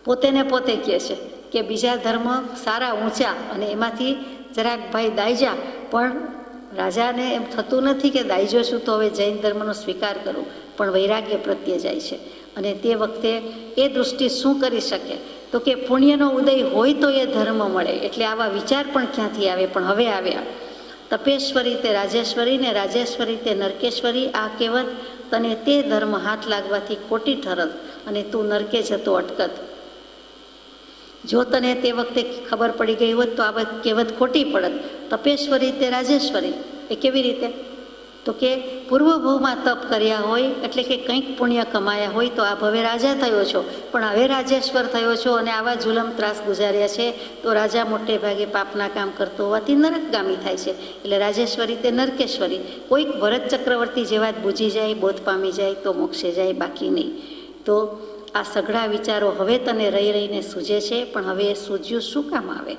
પોતે પોતે કહે છે કે બીજા ધર્મ સારા ઊંચા અને એમાંથી જરાક ભાઈ દાયજા, પણ રાજાને એમ થતું નથી કે દાયજો છું તો હવે જૈન ધર્મનો સ્વીકાર કરું, પણ વૈરાગ્ય પ્રત્યે જાય છે. અને તે વખતે એ દૃષ્ટિ શું કરી શકે? તો કે પુણ્યનો ઉદય હોય તો એ ધર્મ મળે. એટલે આવા વિચાર પણ ક્યાંથી આવે? પણ હવે આવ્યા. તપેશ્વરી તે રાજેશ્વરી ને રાજેશ્વરી તે નરકેશ્વરી, આ કહેવત તને તે ધર્મ હાથ લાગવાથી ખોટી ઠરત અને તું નરકે જતો અટકત. જો તને તે વખતે ખબર પડી ગઈ હોત તો આ કહેવત ખોટી પડત. તપેશ્વરી તે રાજેશ્વરી. એ કેવી રીતે? તો કે પૂર્વભવમાં તપ કર્યા હોય એટલે કે કંઈક પુણ્ય કમાયા હોય તો આ ભવે રાજા થયો છો, પણ હવે રાજેશ્વર થયો છો અને આવા જુલમ ત્રાસ ગુજાર્યા છે તો રાજા મોટે ભાગે પાપના કામ કરતો હોવાથી નરકગામી થાય છે. એટલે રાજેશ્વરી તે નરકેશ્વરી. કોઈક ભરત ચક્રવર્તી જેવા જ બુજી જાય, બોધ પામી જાય તો મોક્ષે જાય, બાકી નહીં. તો આ સઘળા વિચારો હવે તને રહી રહીને સૂજે છે, પણ હવે એ સૂજ્યું શું કામ આવે?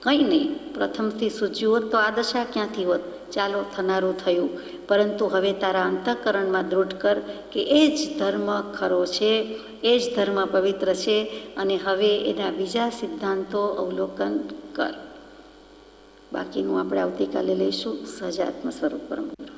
કંઈ નહીં. પ્રથમથી સૂજ્યું હોત તો આ દશા ક્યાંથી હોત? ચાલો, થનારું થયું. પરંતુ હવે તારા અંતઃકરણમાં દૃઢ કર કે એ જ ધર્મ ખરો છે, એ જ ધર્મ પવિત્ર છે, અને હવે એના બીજા સિદ્ધાંતો અવલોકન કર. બાકીનું આપણે આવતીકાલે લઈશું. સહજાત્મ સ્વરૂપ પરમ ગુરુ.